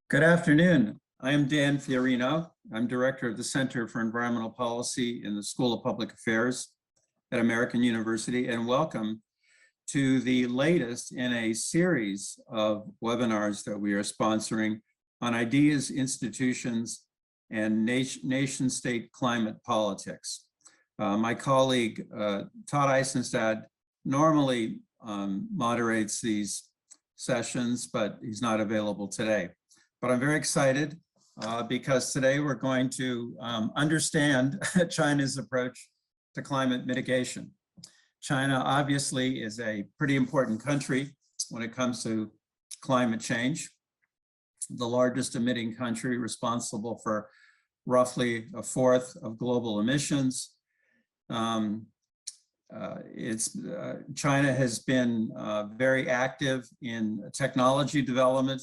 Good afternoon. I am Dan Fiorino. I'm director of the Center for Environmental Policy in the School of Public Affairs at American University, and welcome to the latest in a series of webinars that we are sponsoring on ideas, institutions, and nation-state climate politics. My colleague, Todd Eisenstadt, normally moderates these sessions, but he's not available today. But I'm very excited because today we're going to understand China's approach to climate mitigation. China obviously is a pretty important country when it comes to climate change. The largest emitting country, responsible for roughly a fourth of global emissions. China has been very active in technology development,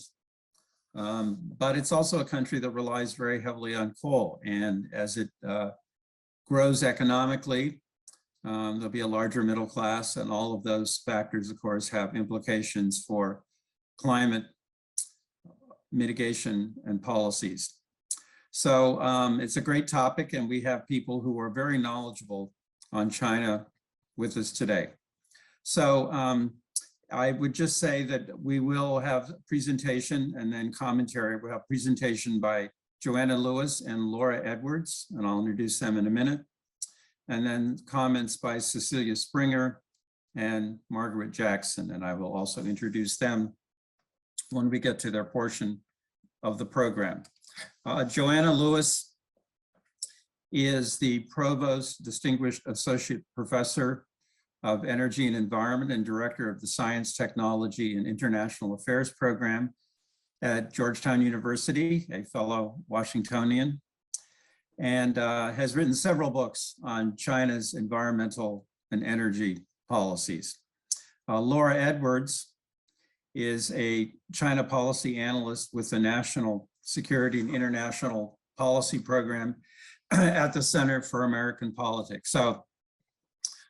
but it's also a country that relies very heavily on coal. And as it grows economically, there'll be a larger middle class, and all of those factors, of course, have implications for climate mitigation and policies. So it's a great topic, and we have people who are very knowledgeable on China with us today. So I would just say that we will have a presentation and then commentary. We'll have presentation by Joanna Lewis and Laura Edwards, and I'll introduce them in a minute. And then comments by Cecilia Springer and Margaret Jackson, and I will also introduce them when we get to their portion of the program. Joanna Lewis is the Provost Distinguished Associate Professor of Energy and Environment and Director of the Science, Technology, and International Affairs Program at Georgetown University, a fellow Washingtonian, and has written several books on China's environmental and energy policies. Laura Edwards is a China policy analyst with the National Security and International Policy Program at the Center for American Politics. So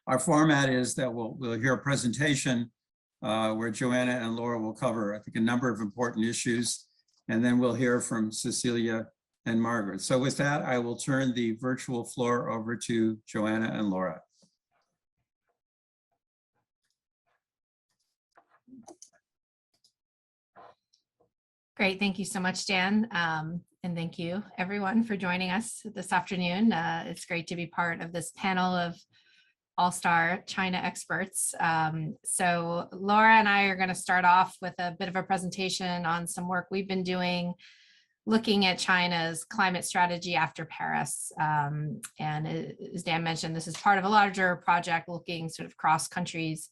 our format is that we'll hear a presentation where Joanna and Laura will cover, I think, a number of important issues, and then we'll hear from Cecilia and Margaret. So with that, I will turn the virtual floor over to Joanna and Laura. Great, thank you so much, Dan. And thank you everyone for joining us this afternoon. It's great to be part of this panel of all-star China experts. So Laura and I are going to start off with a bit of a presentation on some work we've been doing looking at China's climate strategy after Paris. And as Dan mentioned, this is part of a larger project looking sort of cross countries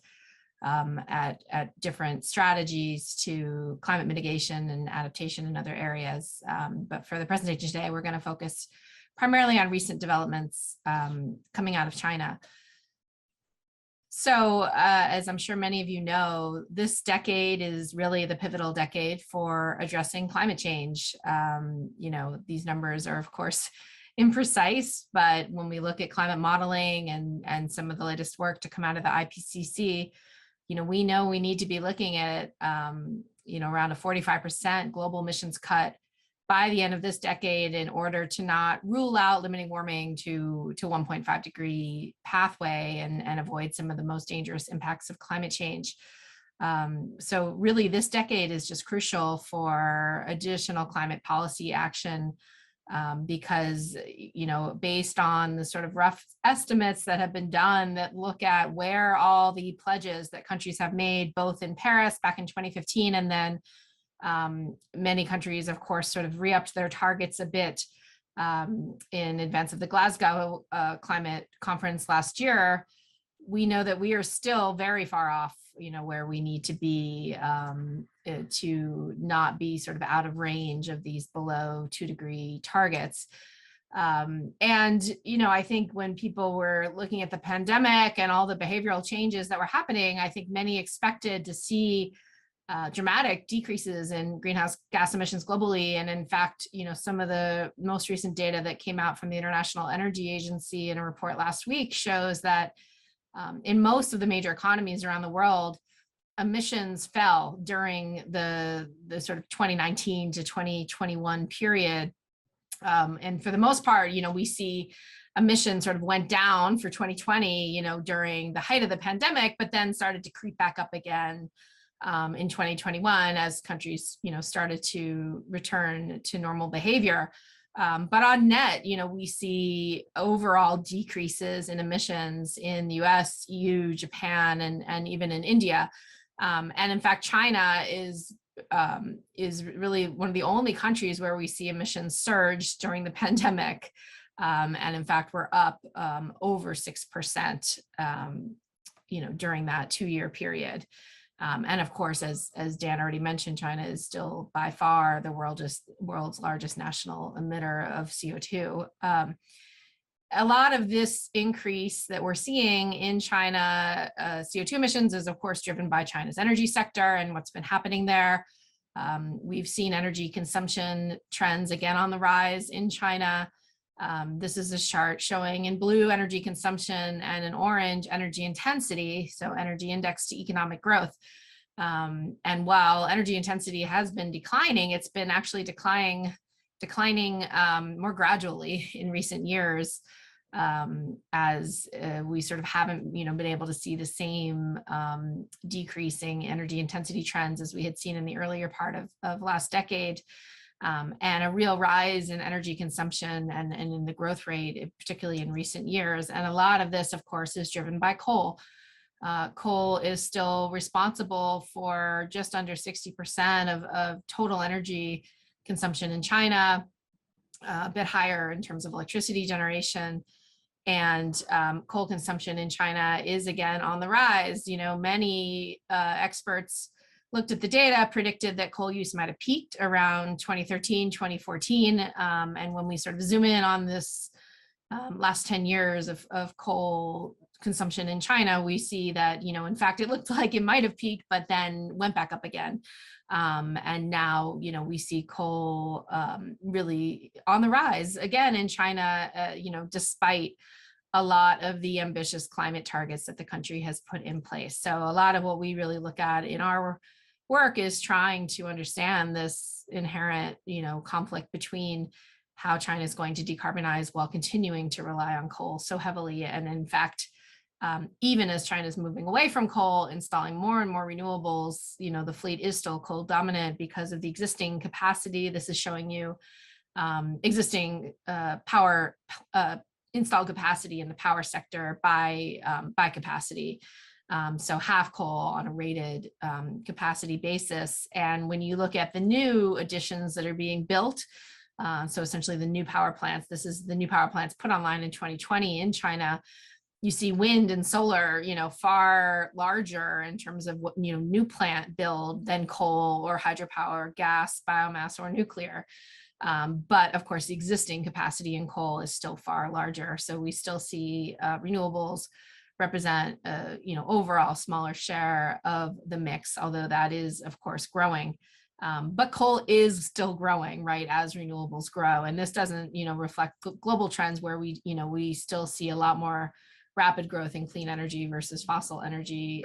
at different strategies to climate mitigation and adaptation in other areas. But for the presentation today, we're going to focus primarily on recent developments coming out of China. So as I'm sure many of you know, this decade is really the pivotal decade for addressing climate change. You know, these numbers are, of course, imprecise, but when we look at climate modeling and some of the latest work to come out of the IPCC, you know we need to be looking at, you know, around a 45% global emissions cut by the end of this decade in order to not rule out limiting warming to 1.5 degree pathway and avoid some of the most dangerous impacts of climate change. So really this decade is just crucial for additional climate policy action because, you know, based on the sort of rough estimates that have been done that look at where all the pledges that countries have made, both in Paris back in 2015 and then many countries, of course, sort of re-upped their targets a bit in advance of the Glasgow climate conference last year. We know that we are still very far off, you know, where we need to be to not be sort of out of range of these below 2 degree targets. And, you know, I think when people were looking at the pandemic and all the behavioral changes that were happening, I think many expected to see dramatic decreases in greenhouse gas emissions globally. And in fact, you know, some of the most recent data that came out from the International Energy Agency in a report last week shows that in most of the major economies around the world, emissions fell during the sort of 2019 to 2021 period. And for the most part, we see emissions sort of went down for 2020, during the height of the pandemic, but then started to creep back up again in 2021 as countries, started to return to normal behavior. But on net, we see overall decreases in emissions in the US, EU, Japan, and even in India. And in fact, China is really one of the only countries where we see emissions surge during the pandemic. And in fact, we're up over 6%, during that 2-year period. And of course, as Dan already mentioned, China is still by far the world's largest national emitter of CO2. A lot of this increase that we're seeing in China CO2 emissions is, of course, driven by China's energy sector and what's been happening there. We've seen energy consumption trends again on the rise in China. This is a chart showing in blue energy consumption and in orange energy intensity, so energy index to economic growth. And while energy intensity has been declining, it's been actually declining more gradually in recent years, as we sort of haven't been able to see the same decreasing energy intensity trends as we had seen in the earlier part of last decade. And a real rise in energy consumption and in the growth rate, particularly in recent years. And a lot of this, of course, is driven by coal. Coal is still responsible for just under 60% of total energy consumption in China, a bit higher in terms of electricity generation. And coal consumption in China is again on the rise. Many experts looked at the data, predicted that coal use might have peaked around 2013, 2014. And when we sort of zoom in on this last 10 years of coal consumption in China, we see that, in fact, it looked like it might have peaked, but then went back up again. And now, we see coal really on the rise again in China, despite a lot of the ambitious climate targets that the country has put in place. So a lot of what we really look at in our work is trying to understand this inherent, conflict between how China is going to decarbonize while continuing to rely on coal so heavily. And in fact, even as China is moving away from coal, installing more and more renewables, the fleet is still coal dominant because of the existing capacity. This is showing you existing power installed capacity in the power sector by capacity. So half coal on a rated capacity basis. And when you look at the new additions that are being built, so essentially the new power plants, this is the new power plants put online in 2020 in China, you see wind and solar, far larger in terms of what, new plant build than coal or hydropower, gas, biomass, or nuclear. But of course, the existing capacity in coal is still far larger. So we still see renewables represent overall smaller share of the mix, although that is, of course, growing. But coal is still growing, right, as renewables grow. And this doesn't, reflect global trends where we still see a lot more rapid growth in clean energy versus fossil energy,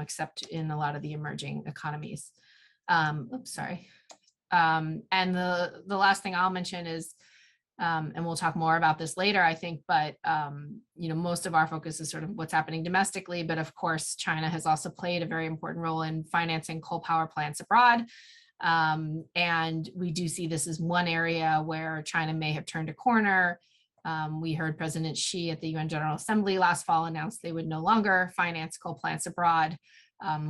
except in a lot of the emerging economies. Oops, sorry. And the last thing I'll mention is, and we'll talk more about this later, I think, but, most of our focus is sort of what's happening domestically, but of course, China has also played a very important role in financing coal power plants abroad. And we do see this as one area where China may have turned a corner. We heard President Xi at the UN General Assembly last fall announce they would no longer finance coal plants abroad,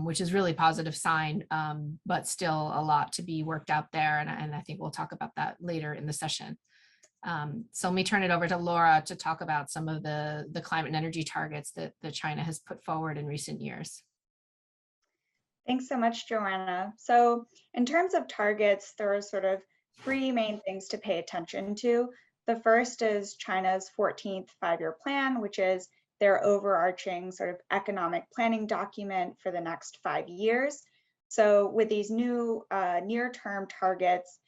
which is really a positive sign, but still a lot to be worked out there. And I think we'll talk about that later in the session. So let me turn it over to Laura to talk about some of the climate and energy targets that China has put forward in recent years. Thanks so much, Joanna. So in terms of targets, there are sort of 3 main things to pay attention to. The first is China's 14th five-year plan, which is their overarching sort of economic planning document for the next 5 years. So with these new near-term targets,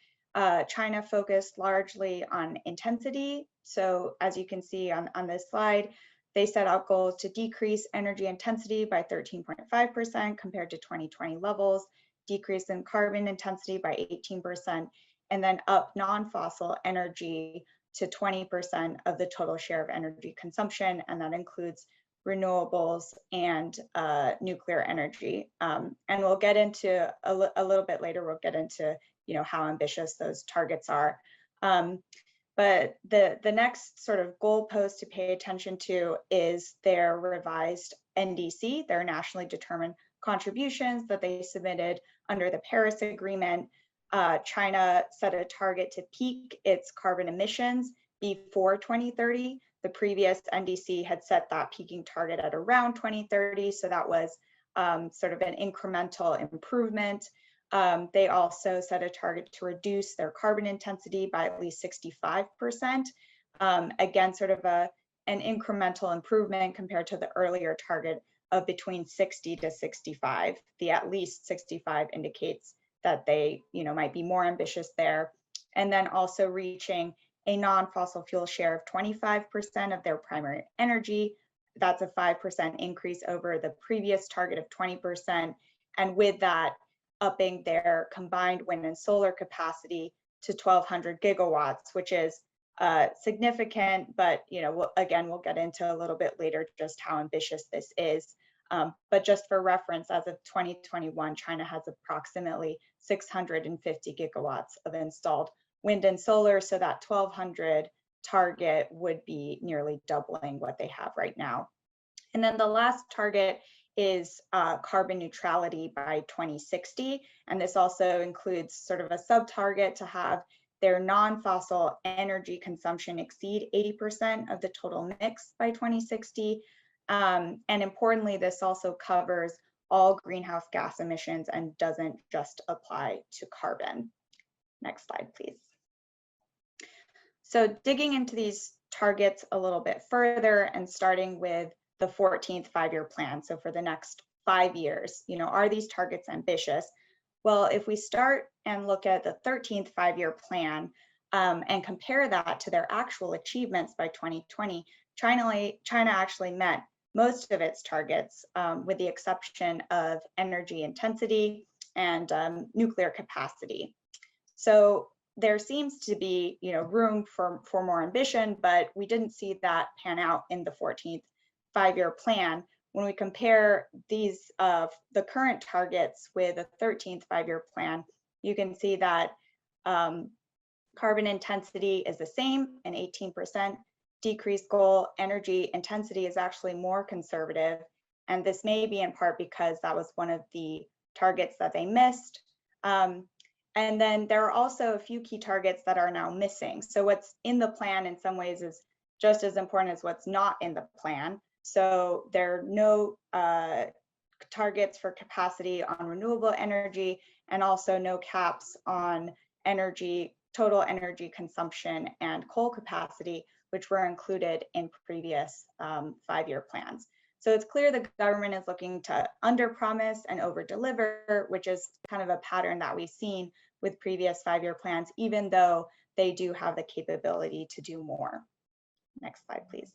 China focused largely on intensity. So as you can see on this slide, They set out goals to decrease energy intensity by 13.5% compared to 2020 levels, decrease in carbon intensity by 18%, and then up non-fossil energy to 20% of the total share of energy consumption, and that includes renewables and nuclear energy. And we'll get into a little bit later, we'll get into how ambitious those targets are. But the next sort of goalpost to pay attention to is their revised NDC, their nationally determined contributions that they submitted under the Paris Agreement. China set a target to peak its carbon emissions before 2030. The previous NDC had set that peaking target at around 2030, so that was sort of an incremental improvement. They also set a target to reduce their carbon intensity by at least 65%. Again, sort of an incremental improvement compared to the earlier target of between 60 to 65. The at least 65 indicates that they might be more ambitious there. And then also reaching a non-fossil fuel share of 25% of their primary energy. That's a 5% increase over the previous target of 20%. And with that, upping their combined wind and solar capacity to 1,200 gigawatts, which is significant, but we'll get into a little bit later just how ambitious this is. But just for reference, as of 2021, China has approximately 650 gigawatts of installed wind and solar, so that 1,200 target would be nearly doubling what they have right now. And then the last target is carbon neutrality by 2060. And this also includes sort of a sub-target to have their non-fossil energy consumption exceed 80% of the total mix by 2060. And importantly, this also covers all greenhouse gas emissions and doesn't just apply to carbon. Next slide, please. So digging into these targets a little bit further and starting with the 14th five-year plan. So for the next 5 years, are these targets ambitious? Well, if we start and look at the 13th five-year plan and compare that to their actual achievements by 2020, China actually met most of its targets with the exception of energy intensity and nuclear capacity. So there seems to be room for more ambition, but we didn't see that pan out in the 14th five-year plan. When we compare these the current targets with the 13th five-year plan, you can see that carbon intensity is the same, an 18% decrease goal. Energy intensity is actually more conservative, and this may be in part because that was one of the targets that they missed. And then there are also a few key targets that are now missing. So what's in the plan in some ways is just as important as what's not in the plan. So there are no targets for capacity on renewable energy, and also no caps on total energy consumption and coal capacity, which were included in previous five-year plans. So it's clear the government is looking to underpromise and overdeliver, which is kind of a pattern that we've seen with previous five-year plans, even though they do have the capability to do more. Next slide, please.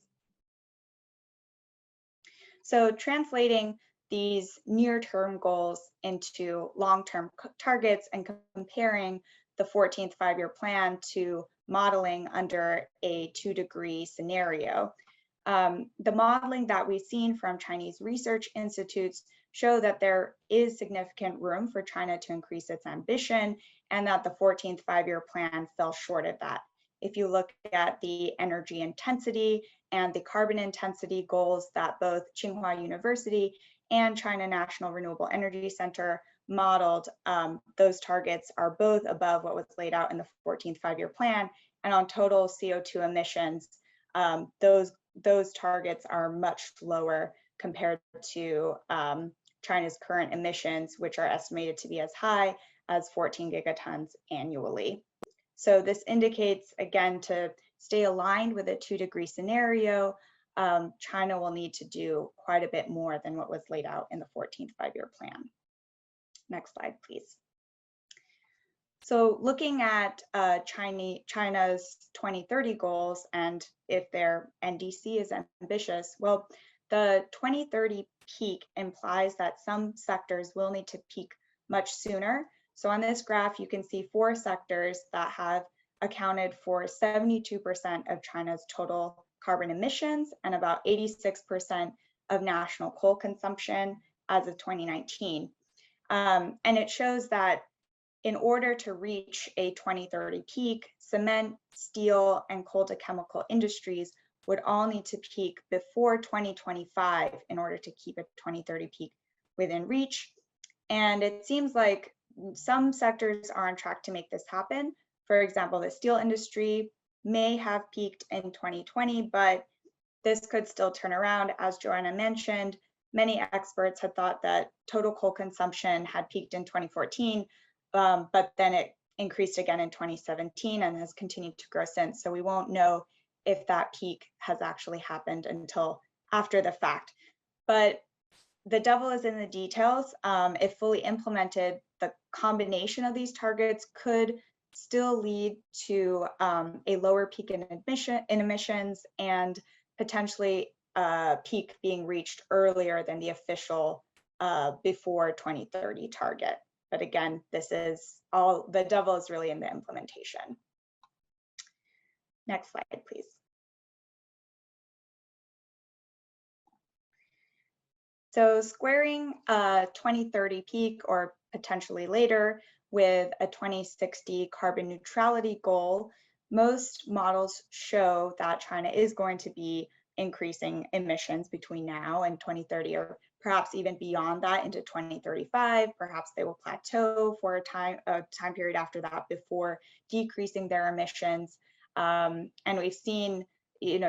So translating these near-term goals into long-term targets and comparing the 14th five-year plan to modeling under a 2-degree scenario. The modeling that we've seen from Chinese research institutes show that there is significant room for China to increase its ambition, and that the 14th five-year plan fell short of that. If you look at the energy intensity and the carbon intensity goals that both Tsinghua University and China National Renewable Energy Center modeled, those targets are both above what was laid out in the 14th five-year plan. And on total CO2 emissions, those targets are much lower compared to China's current emissions, which are estimated to be as high as 14 gigatons annually. So this indicates, again, to stay aligned with a 2-degree scenario, China will need to do quite a bit more than what was laid out in the 14th five-year plan. Next slide, please. So looking at China's 2030 goals and if their NDC is ambitious, well, the 2030 peak implies that some sectors will need to peak much sooner. So on this graph, you can see 4 sectors that have accounted for 72% of China's total carbon emissions and about 86% of national coal consumption as of 2019. And it shows that in order to reach a 2030 peak, cement, steel, and coal to chemical industries would all need to peak before 2025 in order to keep a 2030 peak within reach. And it seems like some sectors are on track to make this happen. For example, the steel industry may have peaked in 2020, but this could still turn around. As Joanna mentioned, many experts had thought that total coal consumption had peaked in 2014, but then it increased again in 2017 and has continued to grow since. So we won't know if that peak has actually happened until after the fact. But the devil is in the details. If fully implemented, the combination of these targets could still lead to a lower peak in emissions and potentially peak being reached earlier than the official before 2030 target. But again, this is all, the devil is really in the implementation. Next slide, please. So squaring a 2030 peak or potentially later with a 2060 carbon neutrality goal, most models show that China is going to be increasing emissions between now and 2030, or perhaps even beyond that into 2035. Perhaps they will plateau for a time period after that before decreasing their emissions. And we've seen,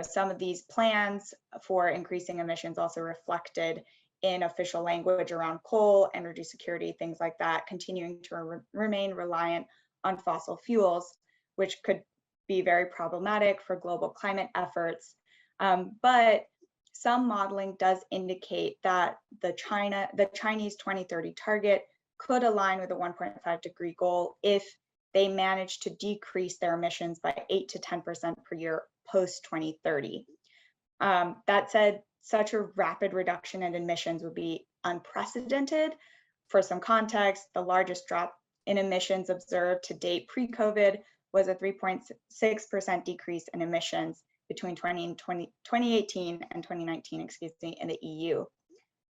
some of these plans for increasing emissions also reflected in official language around coal, energy security, things like that, continuing to remain reliant on fossil fuels, which could be very problematic for global climate efforts. But some modeling does indicate that the Chinese 2030 target could align with a 1.5 degree goal if they manage to decrease their emissions by 8 to 10% per year post 2030. That said, such a rapid reduction in emissions would be unprecedented. For some context, the largest drop in emissions observed to date pre-COVID was a 3.6% decrease in emissions between 2018 and 2019, in the EU.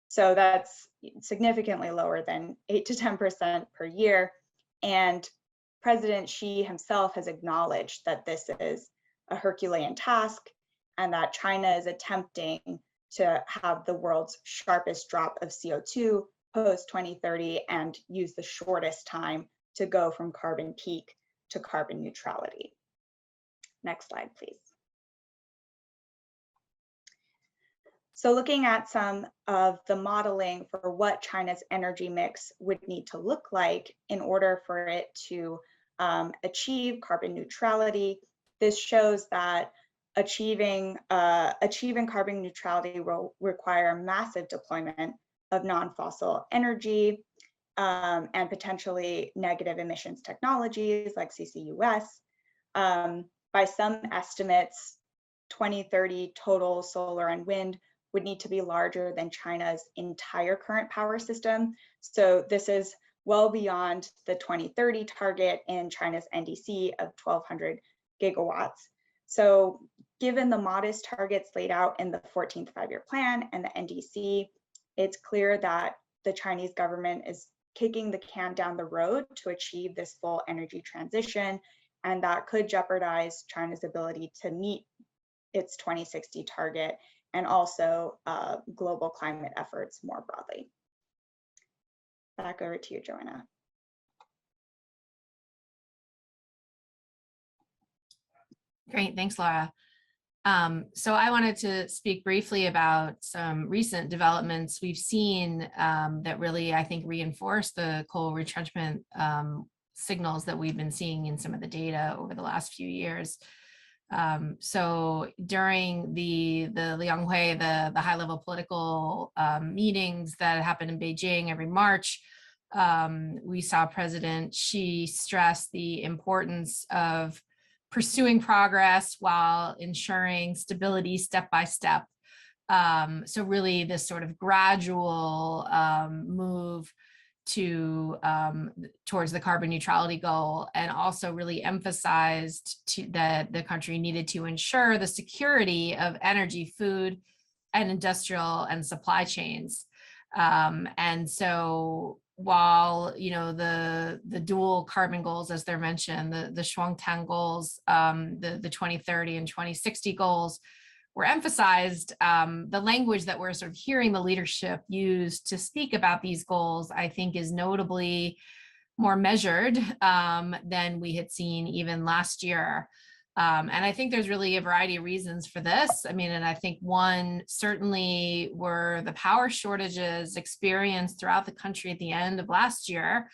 So that's significantly lower than 8 to 10% per year. And President Xi himself has acknowledged that this is a Herculean task and that China is attempting to have the world's sharpest drop of CO2 post 2030 and use the shortest time to go from carbon peak to carbon neutrality. Next slide, please. So looking at some of the modeling for what China's energy mix would need to look like in order for it to achieve carbon neutrality, this shows that achieving carbon neutrality will require massive deployment of non-fossil energy and potentially negative emissions technologies like CCUS. By some estimates, 2030 total solar and wind would need to be larger than China's entire current power system. So this is well beyond the 2030 target in China's NDC of 1,200 gigawatts. So given the modest targets laid out in the 14th five-year plan and the NDC, it's clear that the Chinese government is kicking the can down the road to achieve this full energy transition, and that could jeopardize China's ability to meet its 2060 target and also global climate efforts more broadly. Back over to you, Joanna. Great, thanks, Laura. So I wanted to speak briefly about some recent developments we've seen that really, I think, reinforce the coal retrenchment signals that we've been seeing in some of the data over the last few years. So during the Lianghui, the high-level political meetings that happen in Beijing every March, we saw President Xi stress the importance of pursuing progress while ensuring stability step by step. So really this sort of gradual move towards the carbon neutrality goal, and also really emphasized that the country needed to ensure the security of energy, food, and industrial and supply chains. And so while, you know, the dual carbon goals, as they're mentioned, the Shuangtan goals, the 2030 and 2060 goals were emphasized, the language that we're sort of hearing the leadership use to speak about these goals, I think, is notably more measured than we had seen even last year. And I think there's really a variety of reasons for this. I mean, and I think one certainly were the power shortages experienced throughout the country at the end of last year,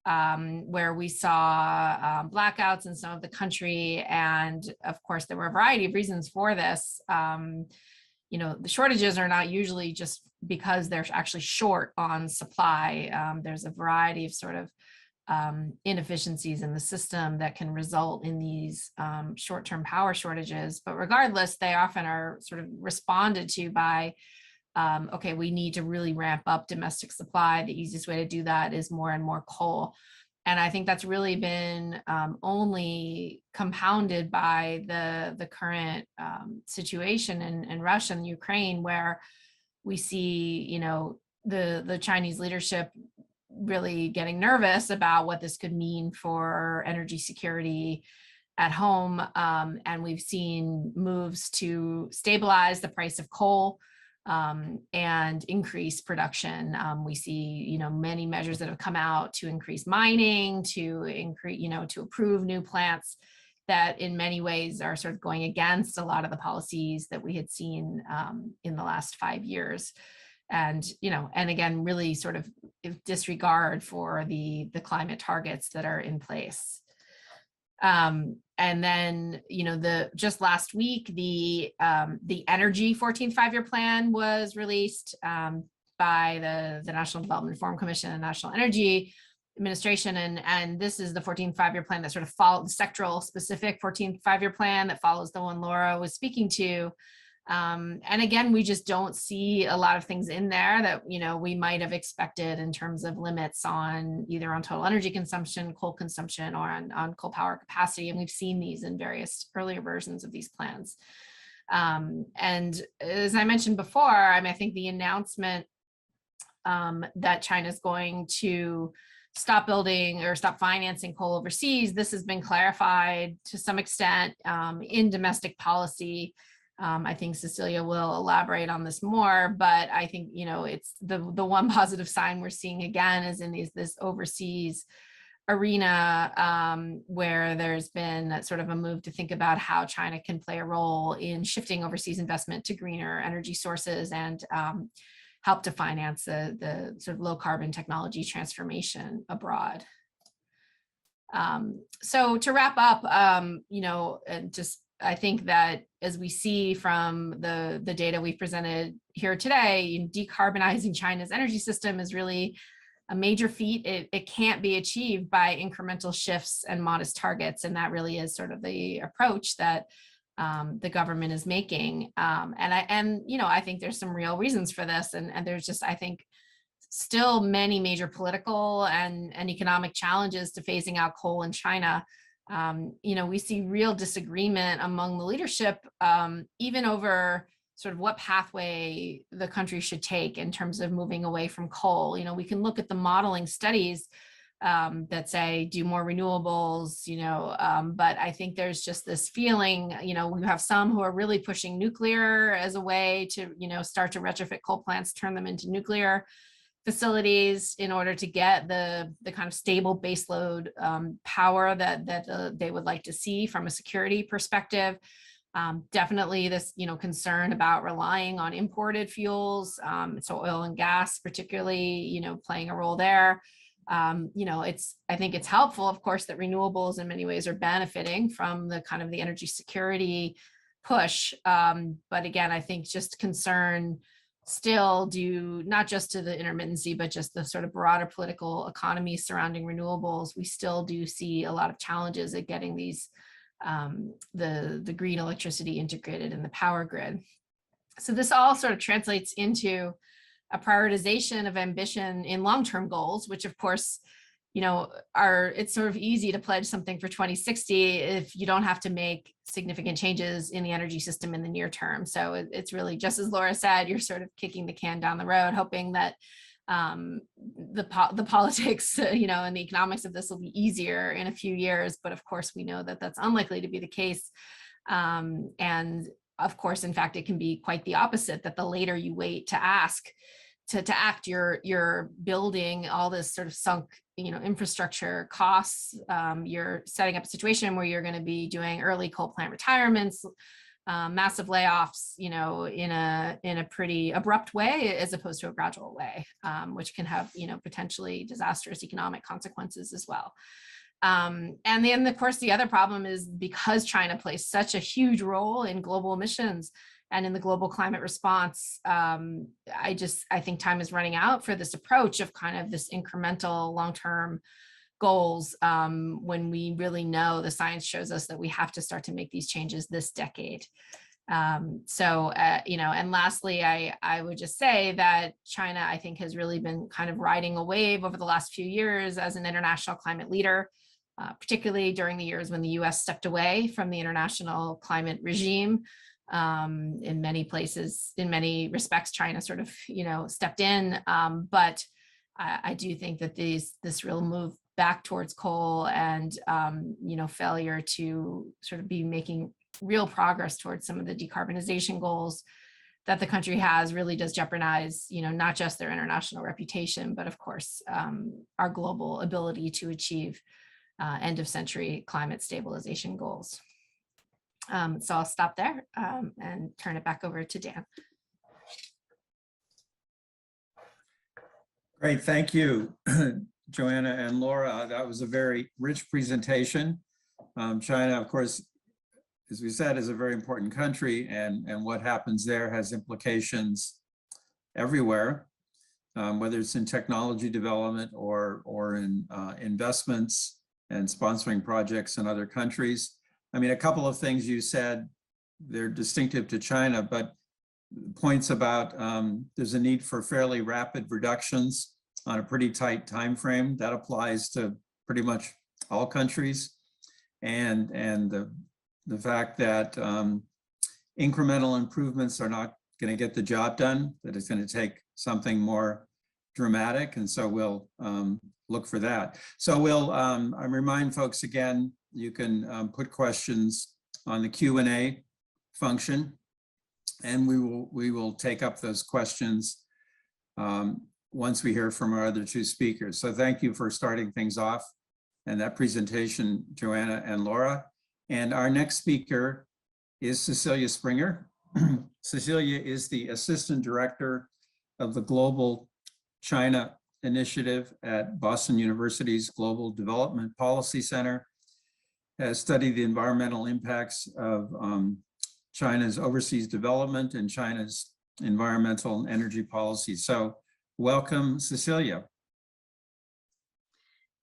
where we saw blackouts in some of the country. And of course, there were a variety of reasons for this. You know, the shortages are not usually just because they're actually short on supply. There's a variety of sort of inefficiencies in the system that can result in these short-term power shortages. But regardless, they often are sort of responded to by, okay, we need to really ramp up domestic supply. The easiest way to do that is more and more coal. And I think that's really been only compounded by the current situation in Russia and Ukraine, where we see, you know, the Chinese leadership really getting nervous about what this could mean for energy security at home. And we've seen moves to stabilize the price of coal and increase production. We see, you know, many measures that have come out to increase mining, to increase, you know, to approve new plants that in many ways are sort of going against a lot of the policies that we had seen in the last 5 years. And, you know, and again, really sort of disregard for the climate targets that are in place. And then, you know, just last week, the Energy 14th Five-Year Plan was released by the National Development Reform Commission and National Energy Administration. And this is the 14th Five-Year Plan that sort of followed the sectoral specific 14th Five-Year Plan that follows the one Laura was speaking to. And again, we just don't see a lot of things in there that, you know, we might have expected in terms of limits on either on total energy consumption, coal consumption, or on coal power capacity. And we've seen these in various earlier versions of these plans. And as I mentioned before, I mean, I think the announcement that China's going to stop building or stop financing coal overseas, this has been clarified to some extent in domestic policy. I think Cecilia will elaborate on this more, but I think, you know, it's the one positive sign we're seeing again is in this overseas arena where there's been sort of a move to think about how China can play a role in shifting overseas investment to greener energy sources and help to finance the sort of low carbon technology transformation abroad. So to wrap up, you know, and just I think that as we see from the data we've presented here today, decarbonizing China's energy system is really a major feat. It can't be achieved by incremental shifts and modest targets. And that really is sort of the approach that the government is making. And you know, I think there's some real reasons for this. And there's just, I think, still many major political and economic challenges to phasing out coal in China. You know, we see real disagreement among the leadership, even over sort of what pathway the country should take in terms of moving away from coal. You know, we can look at the modeling studies that say do more renewables, you know, but I think there's just this feeling, you know, we have some who are really pushing nuclear as a way to, you know, start to retrofit coal plants, turn them into nuclear facilities in order to get the kind of stable baseload power that they would like to see from a security perspective. Definitely this, you know, concern about relying on imported fuels, so oil and gas particularly, you know, playing a role there. You know, I think it's helpful, of course, that renewables in many ways are benefiting from the kind of the energy security push. But again, I think just concern still, due not just to the intermittency, but just the sort of broader political economy surrounding renewables, we still do see a lot of challenges at getting these the green electricity integrated in the power grid. So this all sort of translates into a prioritization of ambition in long-term goals, which of course, you know, it's sort of easy to pledge something for 2060 if you don't have to make significant changes in the energy system in the near term. So it's really, just as Laura said, you're sort of kicking the can down the road, hoping that the politics, you know, and the economics of this will be easier in a few years. But of course, we know that that's unlikely to be the case. And of course, in fact, it can be quite the opposite, that the later you wait to act, you're building all this sort of sunk, you know, infrastructure costs. You're setting up a situation where you're going to be doing early coal plant retirements, massive layoffs, you know, in a pretty abrupt way, as opposed to a gradual way, which can have, you know, potentially disastrous economic consequences as well. And then, of course, the other problem is, because China plays such a huge role in global emissions and in the global climate response, I think time is running out for this approach of kind of this incremental long-term goals, when we really know the science shows us that we have to start to make these changes this decade. You know, and lastly, I would just say that China, I think, has really been kind of riding a wave over the last few years as an international climate leader, particularly during the years when the US stepped away from the international climate regime. In many places, in many respects, China sort of, you know, stepped in. But I do think that this real move back towards coal and, you know, failure to sort of be making real progress towards some of the decarbonization goals that the country has really does jeopardize, you know, not just their international reputation, but of course, our global ability to achieve end of century climate stabilization goals. So I'll stop there and turn it back over to Dan. Great, thank you, Joanna and Laura. That was a very rich presentation. China, of course, as we said, is a very important country, and what happens there has implications everywhere, whether it's in technology development or in investments and sponsoring projects in other countries. I mean, a couple of things you said, they're distinctive to China, but points about there's a need for fairly rapid reductions on a pretty tight time frame. That applies to pretty much all countries. And the fact that incremental improvements are not going to get the job done, that it's going to take something more dramatic. And so we'll look for that. So we'll I remind folks again, you can put questions on the Q&A function, and we will take up those questions once we hear from our other two speakers. So thank you for starting things off and that presentation, Joanna and Laura. And our next speaker is Cecilia Springer. Cecilia is the Assistant Director of the Global China Initiative at Boston University's Global Development Policy Center, has studied the environmental impacts of China's overseas development and China's environmental and energy policy. So welcome, Cecilia.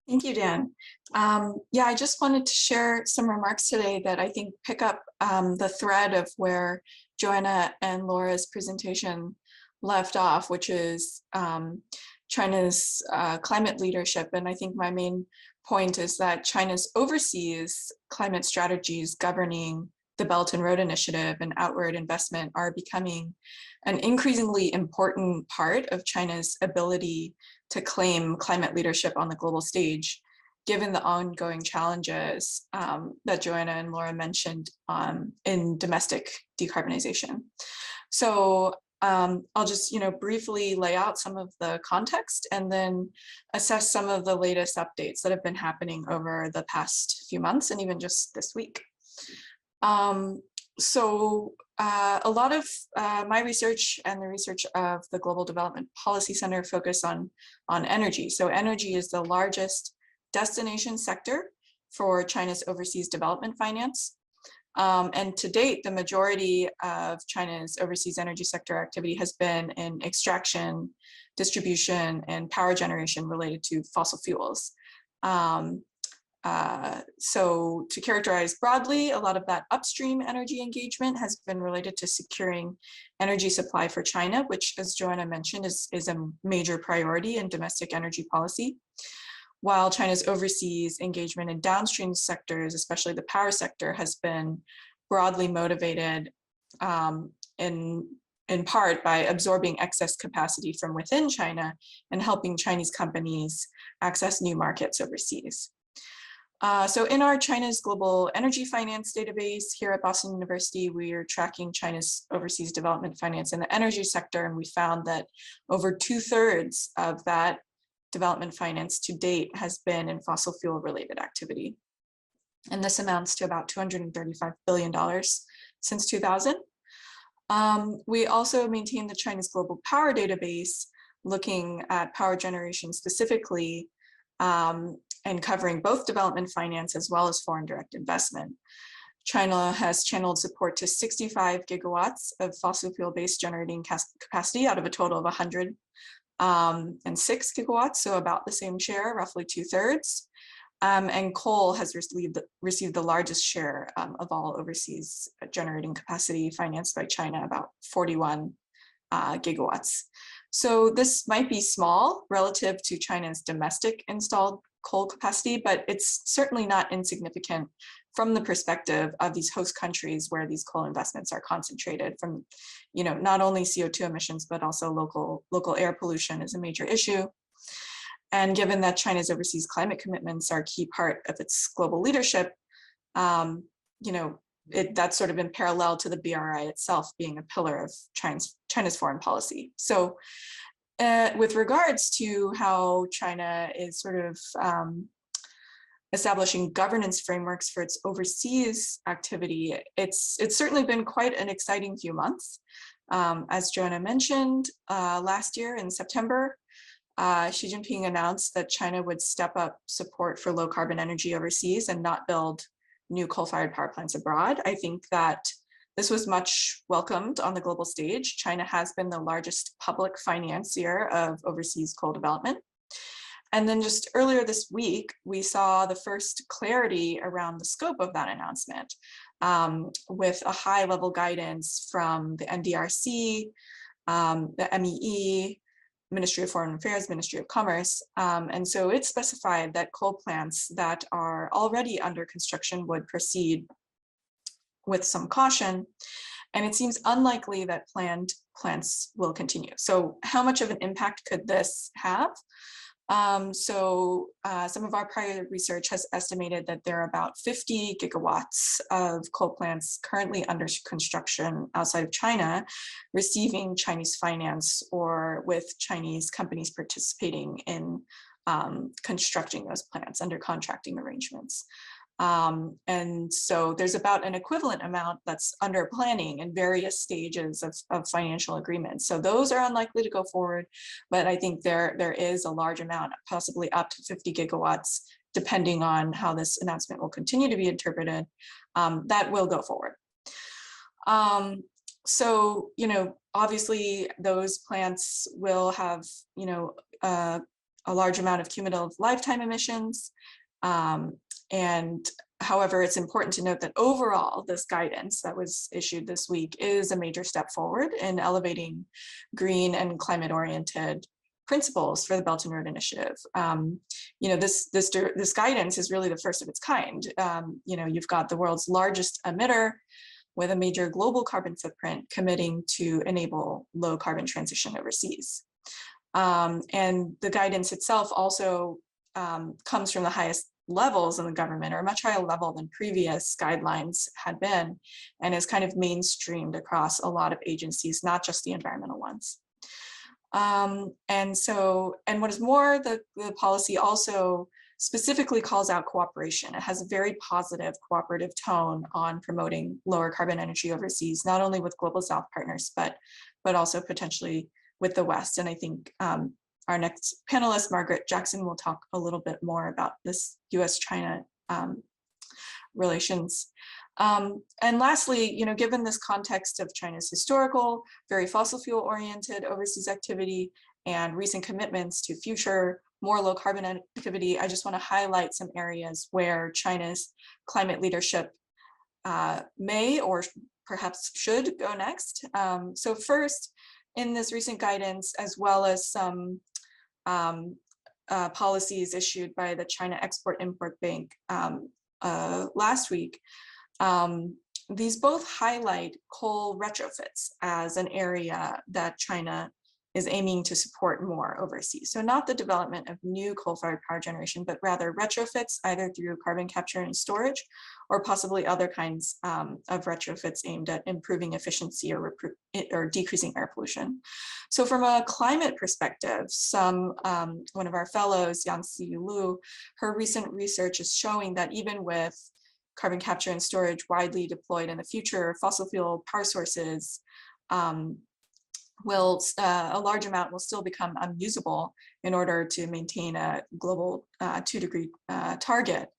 Thank you, Dan. Yeah, I just wanted to share some remarks today that I think pick up the thread of where Joanna and Laura's presentation left off, which is China's climate leadership. And I think my main point is that China's overseas climate strategies governing the Belt and Road Initiative and outward investment are becoming an increasingly important part of China's ability to claim climate leadership on the global stage, given the ongoing challenges that Joanna and Laura mentioned in domestic decarbonization. So I'll just, briefly lay out some of the context and then assess some of the latest updates that have been happening over the past few months and even just this week. A lot of my research and the research of the Global Development Policy Center focus on energy. So energy is the largest destination sector for China's overseas development finance. And to date, the majority of China's overseas energy sector activity has been in extraction, distribution, and power generation related to fossil fuels. So to characterize broadly, a lot of that upstream energy engagement has been related to securing energy supply for China, which, as Joanna mentioned, is a major priority in domestic energy policy. While China's overseas engagement in downstream sectors, especially the power sector, has been broadly motivated in part by absorbing excess capacity from within China and helping Chinese companies access new markets overseas. So in our China's Global Energy Finance database here at Boston University, we are tracking China's overseas development finance in the energy sector, and we found that over 2/3 of that development finance to date has been in fossil fuel related activity. And this amounts to about $235 billion since 2000. We also maintain the China's Global Power database, looking at power generation specifically, and covering both development finance as well as foreign direct investment. China has channeled support to 65 gigawatts of fossil fuel-based generating capacity out of a total of 106 gigawatts, so about the same share, roughly 2/3. And coal has received the largest share of all overseas generating capacity financed by China, about 41 gigawatts. So this might be small relative to China's domestic installed coal capacity, but it's certainly not insignificant from the perspective of these host countries where these coal investments are concentrated. From, not only CO2 emissions, but also local air pollution is a major issue. And given that China's overseas climate commitments are a key part of its global leadership, that's sort of in parallel to the BRI itself being a pillar of China's foreign policy. So with regards to how China is sort of establishing governance frameworks for its overseas activity, it's certainly been quite an exciting few months. As Joanna mentioned, last year in September, Xi Jinping announced that China would step up support for low carbon energy overseas and not build new coal-fired power plants abroad. I think that this was much welcomed on the global stage. China has been the largest public financier of overseas coal development. And then just earlier this week, we saw the first clarity around the scope of that announcement, with a high-level guidance from the NDRC, the MEE, Ministry of Foreign Affairs, Ministry of Commerce. And so it specified that coal plants that are already under construction would proceed with some caution. And it seems unlikely that planned plants will continue. So how much of an impact could this have? Some of our prior research has estimated that there are about 50 gigawatts of coal plants currently under construction outside of China, receiving Chinese finance or with Chinese companies participating in constructing those plants under contracting arrangements. And so there's about an equivalent amount that's under planning in various stages of financial agreements. So those are unlikely to go forward, but I think there is a large amount, possibly up to 50 gigawatts, depending on how this announcement will continue to be interpreted, that will go forward. Obviously those plants will have, a large amount of cumulative lifetime emissions. And however, it's important to note that overall, this guidance that was issued this week is a major step forward in elevating green and climate-oriented principles for the Belt and Road Initiative. This guidance is really the first of its kind. You've got the world's largest emitter with a major global carbon footprint committing to enable low carbon transition overseas. And the guidance itself also comes from the highest levels in the government, or a much higher level than previous guidelines had been, and is kind of mainstreamed across a lot of agencies, not just the environmental ones. And what is more, the policy also specifically calls out cooperation. It has a very positive cooperative tone on promoting lower carbon energy overseas, not only with Global South partners, but also potentially with the West. And I think our next panelist, Margaret Jackson, will talk a little bit more about this US-China relations. And lastly, given this context of China's historical, very fossil fuel oriented overseas activity and recent commitments to future more low carbon activity, I just want to highlight some areas where China's climate leadership may or perhaps should go next. So first, in this recent guidance, as well as some policies issued by the China Export-Import Bank last week, these both highlight coal retrofits as an area that China is aiming to support more overseas. So not the development of new coal-fired power generation, but rather retrofits either through carbon capture and storage, or possibly other kinds of retrofits aimed at improving efficiency or decreasing air pollution. So from a climate perspective, one of our fellows, Yang Lu, her recent research is showing that even with carbon capture and storage widely deployed in the future, fossil fuel power sources a large amount will still become unusable in order to maintain a global 2-degree target.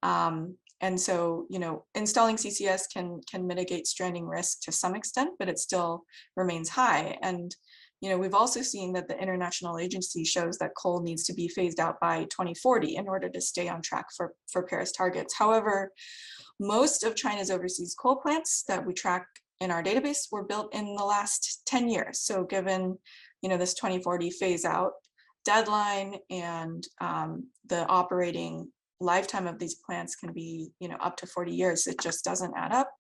And so, installing CCS can mitigate stranding risk to some extent, but it still remains high. And, we've also seen that the International Agency shows that coal needs to be phased out by 2040 in order to stay on track for Paris targets. However, most of China's overseas coal plants that we track in our database were built in the last 10 years. So given, this 2040 phase out deadline and the operating lifetime of these plants can be, up to 40 years, it just doesn't add up.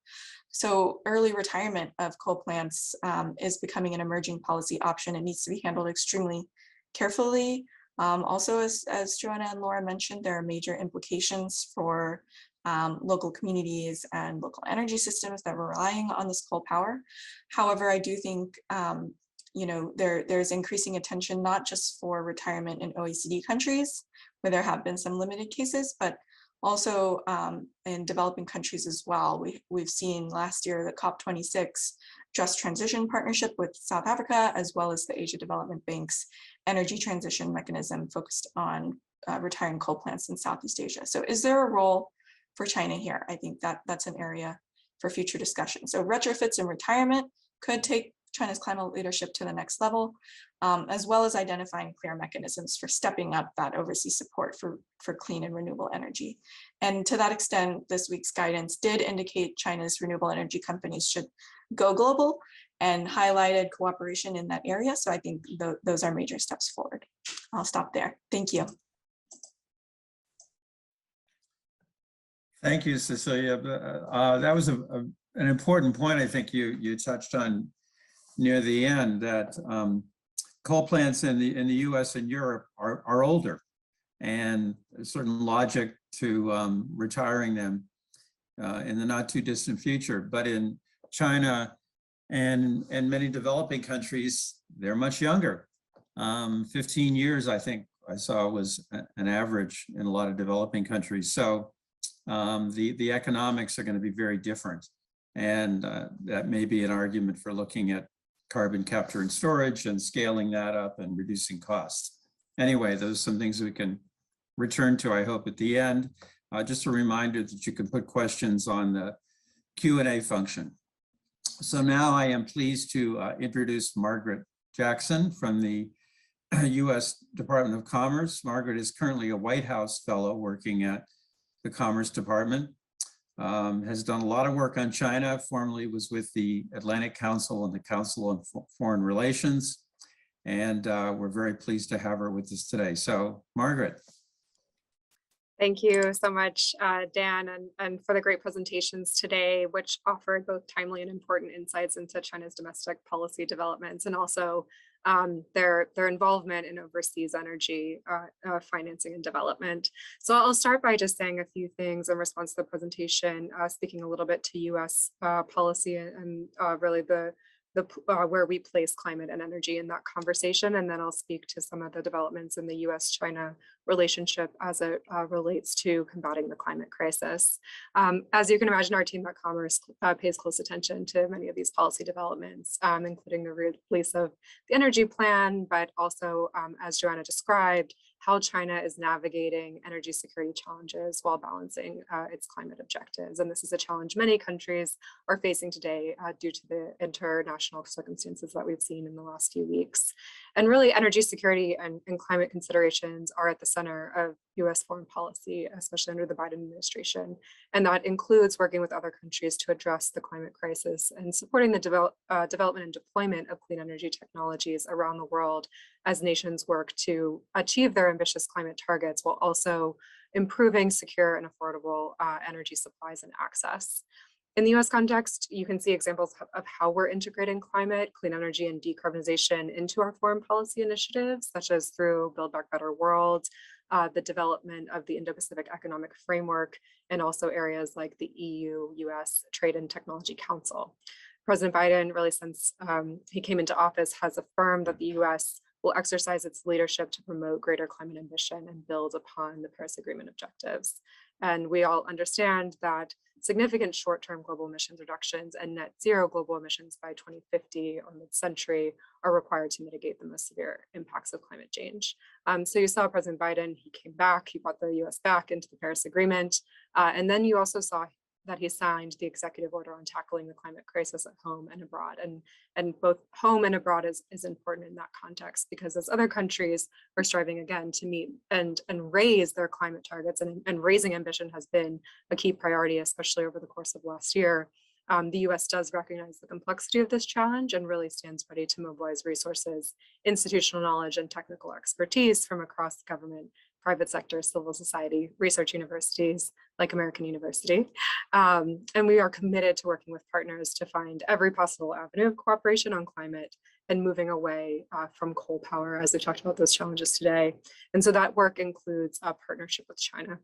So early retirement of coal plants is becoming an emerging policy option. It needs to be handled extremely carefully. Also, as Joanna and Laura mentioned, there are major implications for local communities and local energy systems that were relying on this coal power. However, I do think there's increasing attention not just for retirement in OECD countries, where there have been some limited cases, but also in developing countries as well. We've seen last year the COP26 Just Transition Partnership with South Africa, as well as the Asia Development Bank's energy transition mechanism focused on retiring coal plants in Southeast Asia. So is there a role for China here? I think that's an area for future discussion. So retrofits and retirement could take China's climate leadership to the next level, as well as identifying clear mechanisms for stepping up that overseas support for clean and renewable energy. And to that extent, this week's guidance did indicate China's renewable energy companies should go global and highlighted cooperation in that area. So I think those are major steps forward. I'll stop there. Thank you. Thank you, Cecilia. That was an important point I think you touched on near the end, that coal plants in the US and Europe are older, and a certain logic to retiring them in the not too distant future. But in China and many developing countries, they're much younger. 15 years, I think I saw, was an average in a lot of developing countries. So the economics are going to be very different. And that may be an argument for looking at carbon capture and storage and scaling that up and reducing costs. Anyway, those are some things we can return to, I hope, at the end. Just a reminder that you can put questions on the Q&A function. So now I am pleased to introduce Margaret Jackson from the US Department of Commerce. Margaret is currently a White House fellow working at the Commerce Department. Has done a lot of work on China, formerly was with the Atlantic Council and the Council on Foreign Relations. And we're very pleased to have her with us today. So Margaret. Thank you so much, Dan, and for the great presentations today, which offered both timely and important insights into China's domestic policy developments and also their involvement in overseas energy financing and development. So I'll start by just saying a few things in response to the presentation, speaking a little bit to US policy and really the where we place climate and energy in that conversation. And then I'll speak to some of the developments in the US-China relationship as it relates to combating the climate crisis. As you can imagine, our team at Commerce pays close attention to many of these policy developments, including the release of the energy plan, but also, as Joanna described, how China is navigating energy security challenges while balancing its climate objectives. And this is a challenge many countries are facing today due to the international circumstances that we've seen in the last few weeks. And really, energy security and climate considerations are at the center of US foreign policy, especially under the Biden administration. And that includes working with other countries to address the climate crisis and supporting the development and deployment of clean energy technologies around the world as nations work to achieve their ambitious climate targets while also improving secure and affordable energy supplies and access. In the US context, you can see examples of how we're integrating climate, clean energy, and decarbonization into our foreign policy initiatives, such as through Build Back Better World, the development of the Indo-Pacific Economic Framework, and also areas like the EU-US Trade and Technology Council. President Biden, really since he came into office, has affirmed that the US will exercise its leadership to promote greater climate ambition and build upon the Paris Agreement objectives. And we all understand that significant short-term global emissions reductions and net zero global emissions by 2050 or mid-century are required to mitigate the most severe impacts of climate change. So you saw President Biden, he came back, he brought the US back into the Paris Agreement. And then you also saw that he signed the executive order on tackling the climate crisis at home and abroad. And both home and abroad is important in that context, because as other countries are striving again to meet and raise their climate targets, and raising ambition has been a key priority, especially over the course of last year. The US does recognize the complexity of this challenge and really stands ready to mobilize resources, institutional knowledge, and technical expertise from across government, private sector, civil society, research universities like American University. And we are committed to working with partners to find every possible avenue of cooperation on climate and moving away from coal power, as we talked about those challenges today. And so that work includes a partnership with China.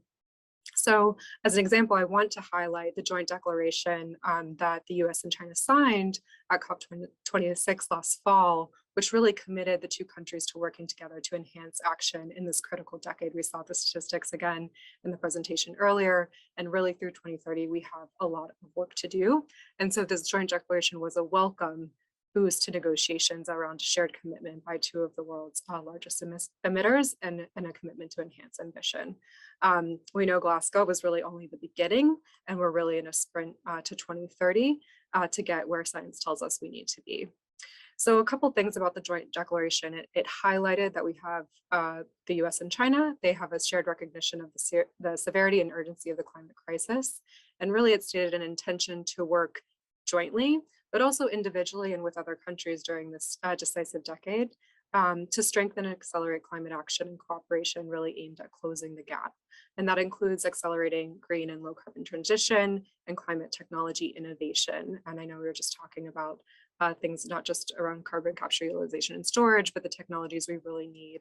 So as an example, I want to highlight the joint declaration that the US and China signed at COP26 last fall, which really committed the two countries to working together to enhance action in this critical decade. We saw the statistics again in the presentation earlier, and really through 2030, we have a lot of work to do. And so this joint declaration was a welcome boost to negotiations around a shared commitment by two of the world's largest emitters and a commitment to enhance ambition. We know Glasgow was really only the beginning, and we're really in a sprint to 2030 to get where science tells us we need to be. So a couple things about the joint declaration. It highlighted that we have the US and China. They have a shared recognition of the severity and urgency of the climate crisis. And really it stated an intention to work jointly, but also individually and with other countries during this decisive decade to strengthen and accelerate climate action and cooperation really aimed at closing the gap. And that includes accelerating green and low carbon transition and climate technology innovation. And I know we were just talking about things not just around carbon capture, utilization, and storage, but the technologies we really need,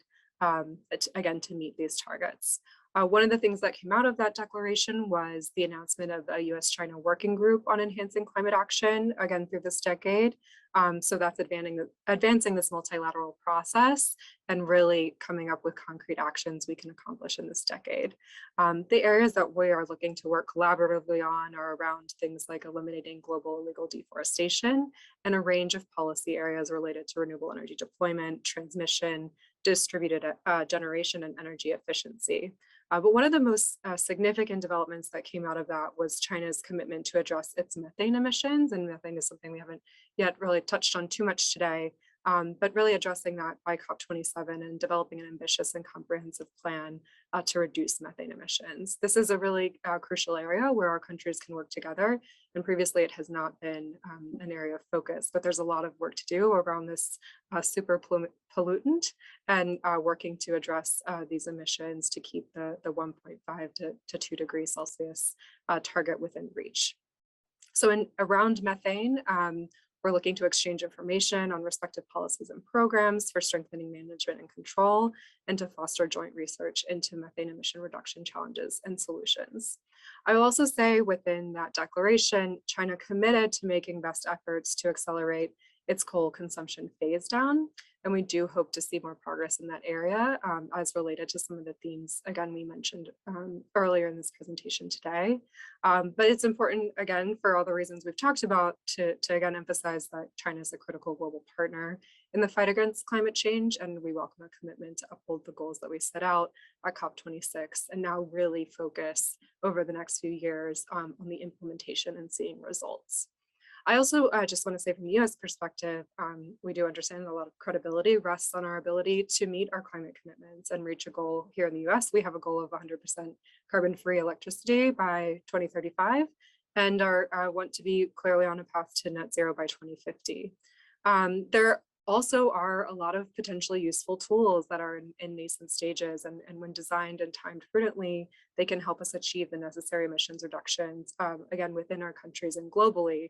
again, to meet these targets. One of the things that came out of that declaration was the announcement of a US-China working group on enhancing climate action, again, through this decade. So that's advancing this multilateral process and really coming up with concrete actions we can accomplish in this decade. The areas that we are looking to work collaboratively on are around things like eliminating global illegal deforestation and a range of policy areas related to renewable energy deployment, transmission, distributed generation, and energy efficiency. But one of the most significant developments that came out of that was China's commitment to address its methane emissions. And methane is something we haven't yet really touched on too much today, but really addressing that by COP27 and developing an ambitious and comprehensive plan to reduce methane emissions. This is a really crucial area where our countries can work together. And previously it has not been an area of focus, but there's a lot of work to do around this super pollutant and working to address these emissions to keep the 1.5 to 2 degrees Celsius target within reach. So around methane, we're looking to exchange information on respective policies and programs for strengthening management and control, and to foster joint research into methane emission reduction challenges and solutions. I will also say within that declaration, China committed to making best efforts to accelerate its coal consumption phase down. And we do hope to see more progress in that area as related to some of the themes, again, we mentioned earlier in this presentation today. But it's important, again, for all the reasons we've talked about, to again emphasize that China is a critical global partner in the fight against climate change, and we welcome a commitment to uphold the goals that we set out at COP26 and now really focus over the next few years on the implementation and seeing results. I also just want to say from the US perspective, we do understand a lot of credibility rests on our ability to meet our climate commitments and reach a goal here in the US. We have a goal of 100% carbon-free electricity by 2035 and want to be clearly on a path to net zero by 2050. There also are a lot of potentially useful tools that are in nascent stages, and when designed and timed prudently, they can help us achieve the necessary emissions reductions, again, within our countries and globally.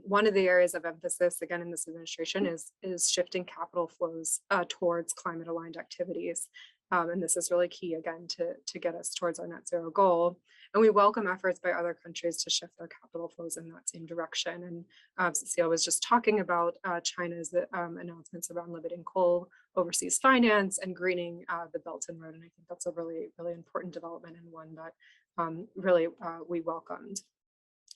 One of the areas of emphasis, again, in this administration is shifting capital flows towards climate aligned activities. And this is really key, again, to get us towards our net zero goal. And we welcome efforts by other countries to shift their capital flows in that same direction. And Cecilia was just talking about China's announcements around limiting coal overseas finance and greening the Belt and Road. And I think that's a really, really important development and one that really we welcomed.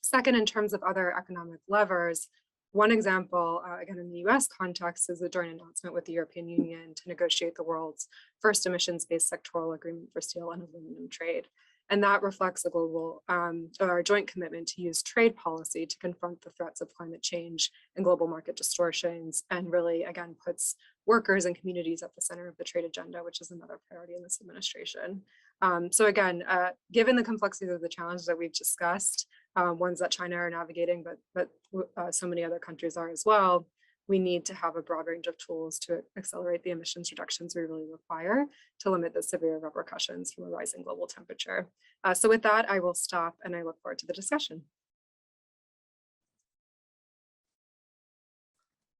Second, in terms of other economic levers, one example, again, in the US context, is a joint announcement with the European Union to negotiate the world's first emissions-based sectoral agreement for steel and aluminum trade. And that reflects a global, our joint commitment to use trade policy to confront the threats of climate change and global market distortions, and really, again, puts workers and communities at the center of the trade agenda, which is another priority in this administration. So again, given the complexities of the challenges that we've discussed, ones that China are navigating, but so many other countries are as well, we need to have a broad range of tools to accelerate the emissions reductions we really require to limit the severe repercussions from a rising global temperature. So with that, I will stop and I look forward to the discussion.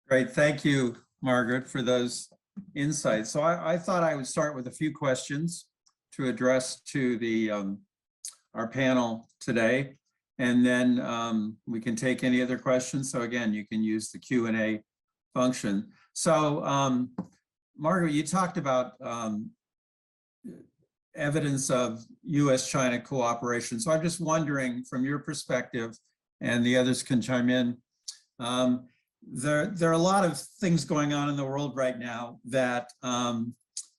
Great, thank you, Margaret, for those insights. So I thought I would start with a few questions to address to the our panel today, and then we can take any other questions. So again, you can use the Q&A function. So Margaret, you talked about evidence of US-China cooperation. So I'm just wondering, from your perspective, and the others can chime in, there are a lot of things going on in the world right now that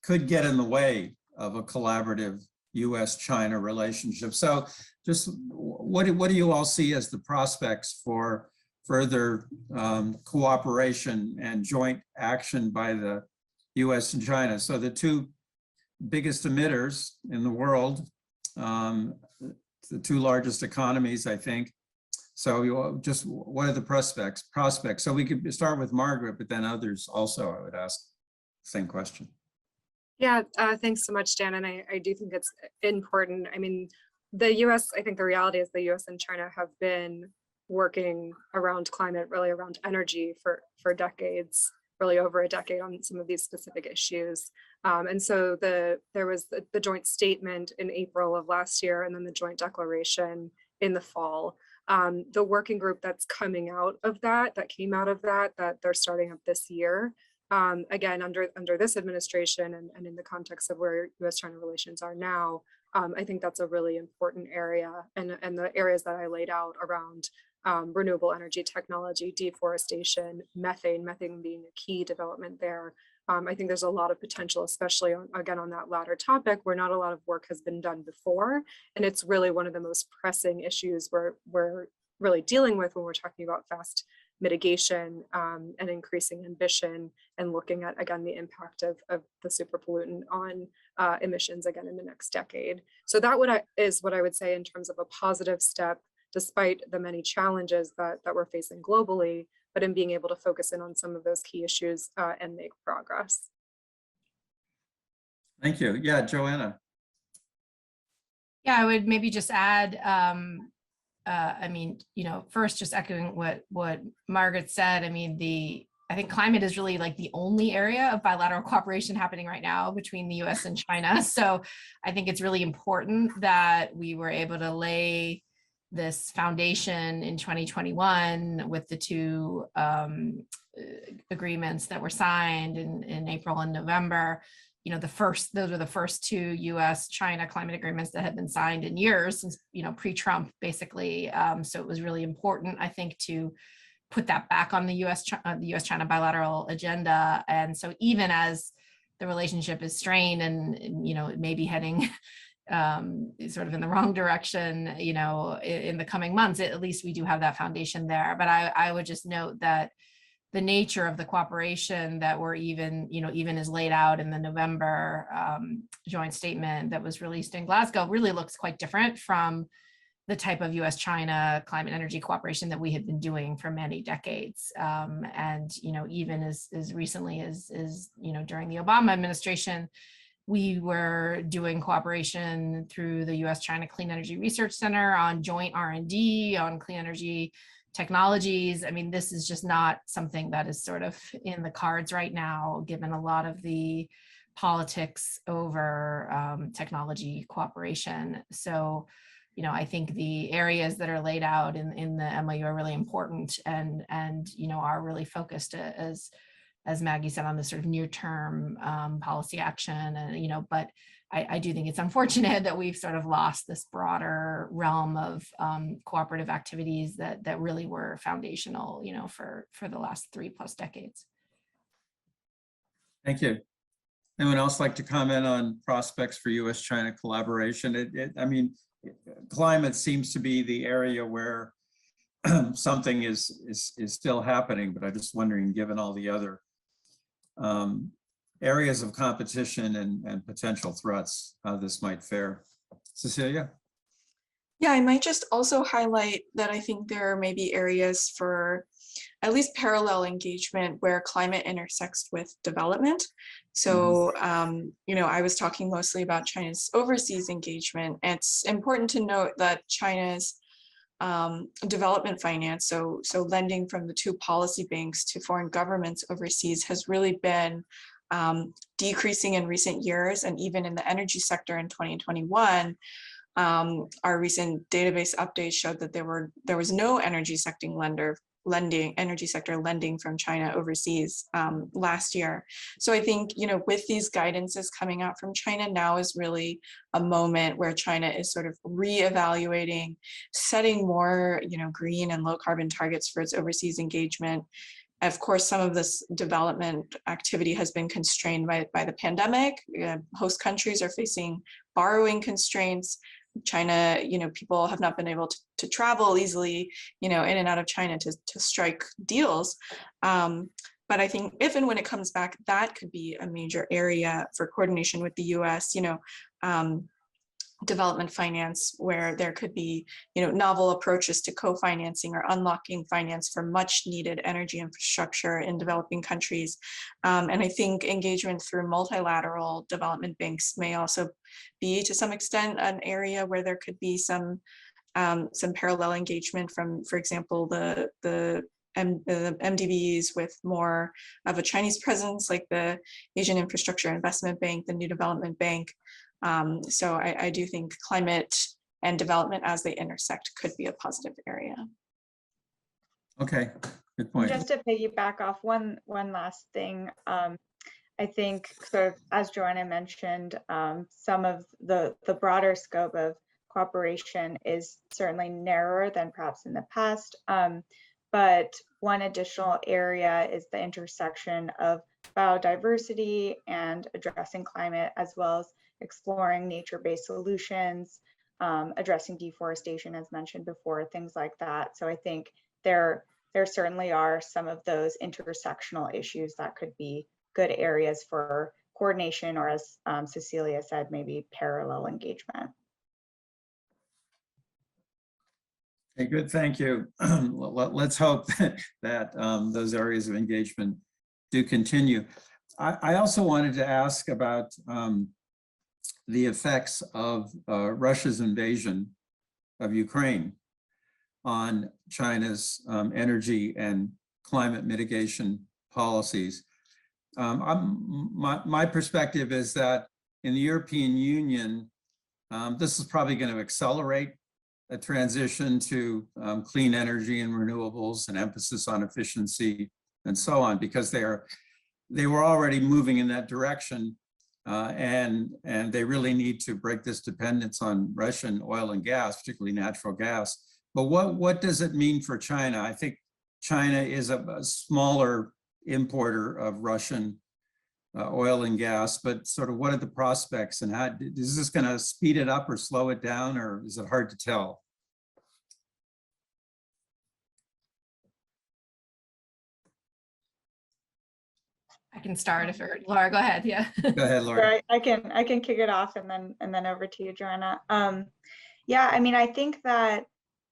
could get in the way of a collaborative US-China relationship. So just what do you all see as the prospects for further cooperation and joint action by the US and China? So the two biggest emitters in the world, the two largest economies, I think. So just what are the prospects? So we could start with Margaret, but then others also, I would ask the same question. Yeah, thanks so much, Dan. And I do think it's important. I mean, the US, I think the reality is the US and China have been working around climate, really around energy for decades, really over a decade on some of these specific issues. And so there was the joint statement in April of last year, and then the joint declaration in the fall. The working group that's coming out of that came out of that they're starting up this year. Again, under this administration and in the context of where US-China relations are now, I think that's a really important area. And the areas that I laid out around renewable energy technology, deforestation, methane being a key development there. I think there's a lot of potential, especially again on that latter topic, where not a lot of work has been done before. And it's really one of the most pressing issues we're really dealing with when we're talking about fast mitigation and increasing ambition and looking at, again, the impact of the super pollutant on emissions again in the next decade. So that is what I would say in terms of a positive step, despite the many challenges that we're facing globally, but in being able to focus in on some of those key issues and make progress. Thank you. Yeah, Joanna. Yeah, I would maybe just add, I mean, first just echoing what Margaret said. I mean, I think climate is really like the only area of bilateral cooperation happening right now between the US and China. So I think it's really important that we were able to lay this foundation in 2021 with the two agreements that were signed in April and November. You know, those were the first two US-China climate agreements that had been signed in years since, you know, pre-Trump, basically. So it was really important, I think, to put that back on the US-China bilateral agenda. And so even as the relationship is strained and you know, it may be heading sort of in the wrong direction, you know, in the coming months, at least we do have that foundation there. But I would just note that the nature of the cooperation that we're even is laid out in the November joint statement that was released in Glasgow really looks quite different from the type of US-China climate energy cooperation that we had been doing for many decades. And, you know, even as recently as you know, during the Obama administration, we were doing cooperation through the US-China Clean Energy Research Center on joint R&D on clean energy technologies. I mean, this is just not something that is sort of in the cards right now, given a lot of the politics over technology cooperation. So, you know, I think the areas that are laid out in the MOU are really important and you know, are really focused as Maggie said, on this sort of near-term policy action, and you know, but I do think it's unfortunate that we've sort of lost this broader realm of cooperative activities that really were foundational, you know, for the last 3+ decades. Thank you. Anyone else like to comment on prospects for US-China collaboration? I mean, climate seems to be the area where something is still happening, but I'm just wondering, given all the other areas of competition and potential threats, how this might fare. Cecilia? Yeah, I might just also highlight that I think there may be areas for at least parallel engagement where climate intersects with development. So, you know, I was talking mostly about China's overseas engagement. It's important to note that China's development finance, so lending from the two policy banks to foreign governments overseas, has really been decreasing in recent years. And even in the energy sector in 2021, our recent database updates showed that there was no energy sector lending from China overseas last year. So I think, you know, with these guidances coming out from China, now is really a moment where China is sort of reevaluating, setting more, you know, green and low carbon targets for its overseas engagement. Of course, some of this development activity has been constrained by the pandemic. Host countries are facing borrowing constraints. China, you know, people have not been able to travel easily, you know, in and out of China to strike deals. But I think if and when it comes back, that could be a major area for coordination with the US, you know, development finance, where there could be, you know, novel approaches to co-financing or unlocking finance for much needed energy infrastructure in developing countries. And I think engagement through multilateral development banks may also be, to some extent, an area where there could be some parallel engagement from, for example, the MDBs with more of a Chinese presence, like the Asian Infrastructure Investment Bank, the New Development Bank. So I do think climate and development as they intersect could be a positive area. Okay, good point. Just to piggyback off one last thing, I think sort of, as Joanna mentioned, some of the broader scope of cooperation is certainly narrower than perhaps in the past. But one additional area is the intersection of biodiversity and addressing climate, as well as exploring nature-based solutions, addressing deforestation, as mentioned before, things like that. So I think there certainly are some of those intersectional issues that could be good areas for coordination, or as Cecilia said, maybe parallel engagement. Okay, good, thank you. Let's hope that those areas of engagement do continue. I also wanted to ask about the effects of Russia's invasion of Ukraine on China's energy and climate mitigation policies. My perspective is that in the European Union, this is probably going to accelerate a transition to clean energy and renewables and emphasis on efficiency and so on, because they were already moving in that direction, and they really need to break this dependence on Russian oil and gas, particularly natural gas. But what does it mean for China? I think China is a smaller importer of Russian oil and gas, but sort of what are the prospects, and how is this going to speed it up or slow it down, or is it hard to tell? I can start if Laura, go ahead. Yeah. Go ahead, Laura. Right, I can kick it off and then over to you, Joanna. Yeah, I mean, I think that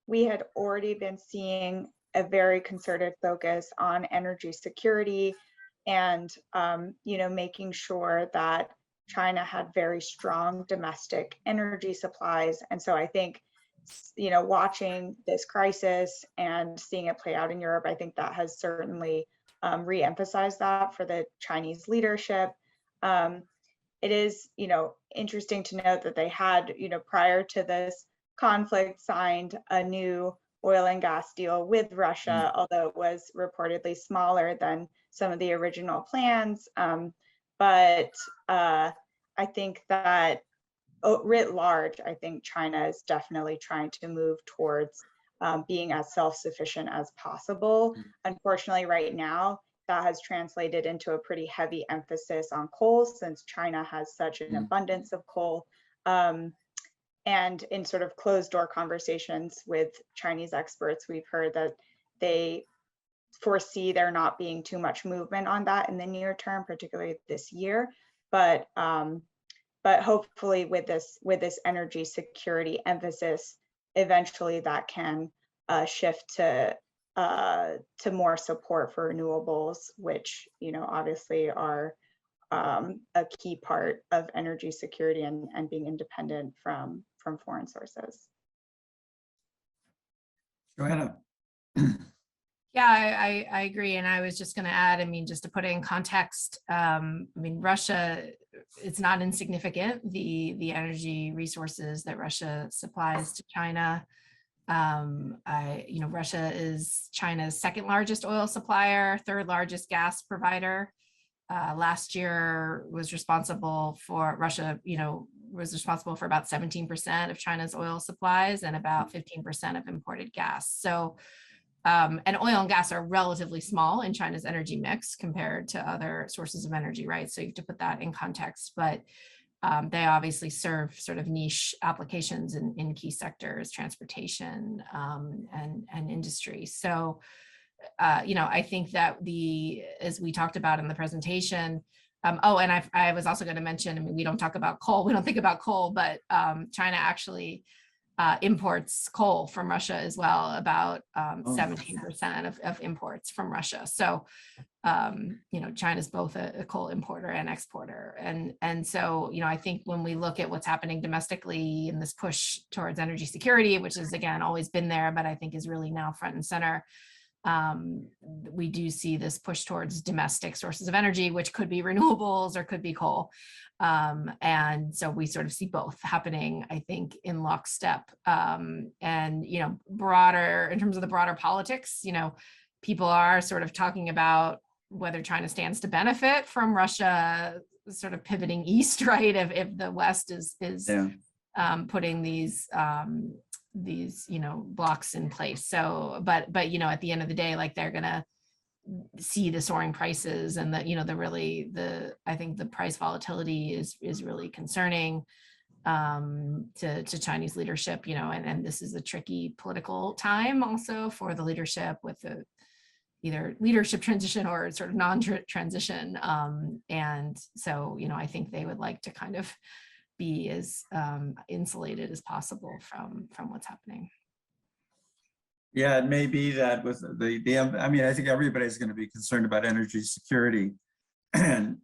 we had already been seeing a very concerted focus on energy security and making sure that China had very strong domestic energy supplies. And so I think, watching this crisis and seeing it play out in Europe, I think that has certainly re-emphasized that for the Chinese leadership. It is, interesting to note that they had, prior to this conflict, signed a new oil and gas deal with Russia, although it was reportedly smaller than some of the original plans. But I think that writ large, I think China is definitely trying to move towards being as self-sufficient as possible. Unfortunately, right now, that has translated into a pretty heavy emphasis on coal, since China has such an abundance of coal. And in sort of closed door conversations with Chinese experts, we've heard that they foresee there not being too much movement on that in the near term, particularly this year. But hopefully with this energy security emphasis, eventually that can shift to more support for renewables, which obviously are a key part of energy security and being independent from foreign sources. Joanna. Yeah, I agree. And I was just going to add, I mean, just to put it in context, I mean, Russia, it's not insignificant, the energy resources that Russia supplies to China. Russia is China's second largest oil supplier, third largest gas provider. Last year was responsible for was responsible for about 17% of China's oil supplies and about 15% of imported gas. So, and oil and gas are relatively small in China's energy mix compared to other sources of energy, right? So you have to put that in context, but they obviously serve sort of niche applications in key sectors, transportation and industry. So, I think that as we talked about in the presentation, and I was also going to mention, I mean, we don't talk about coal, we don't think about coal, but China actually imports coal from Russia as well, about 17% of imports from Russia. So, China's both a coal importer and exporter. And so, I think when we look at what's happening domestically in this push towards energy security, which is, again, always been there, but I think is really now front and center, we do see this push towards domestic sources of energy, which could be renewables or could be coal. And so we sort of see both happening, I think, in lockstep. And, broader, in terms of the broader politics, people are sort of talking about whether China stands to benefit from Russia sort of pivoting east, right? If the West is putting these blocks in place. So, but at the end of the day, like, they're gonna see the soaring prices, and I think the price volatility is really concerning to Chinese leadership, and this is a tricky political time also for the leadership, with the either leadership transition or sort of non-transition. And so, I think they would like to kind of be as insulated as possible from what's happening. Yeah, it may be that with I mean, I think everybody's going to be concerned about energy security and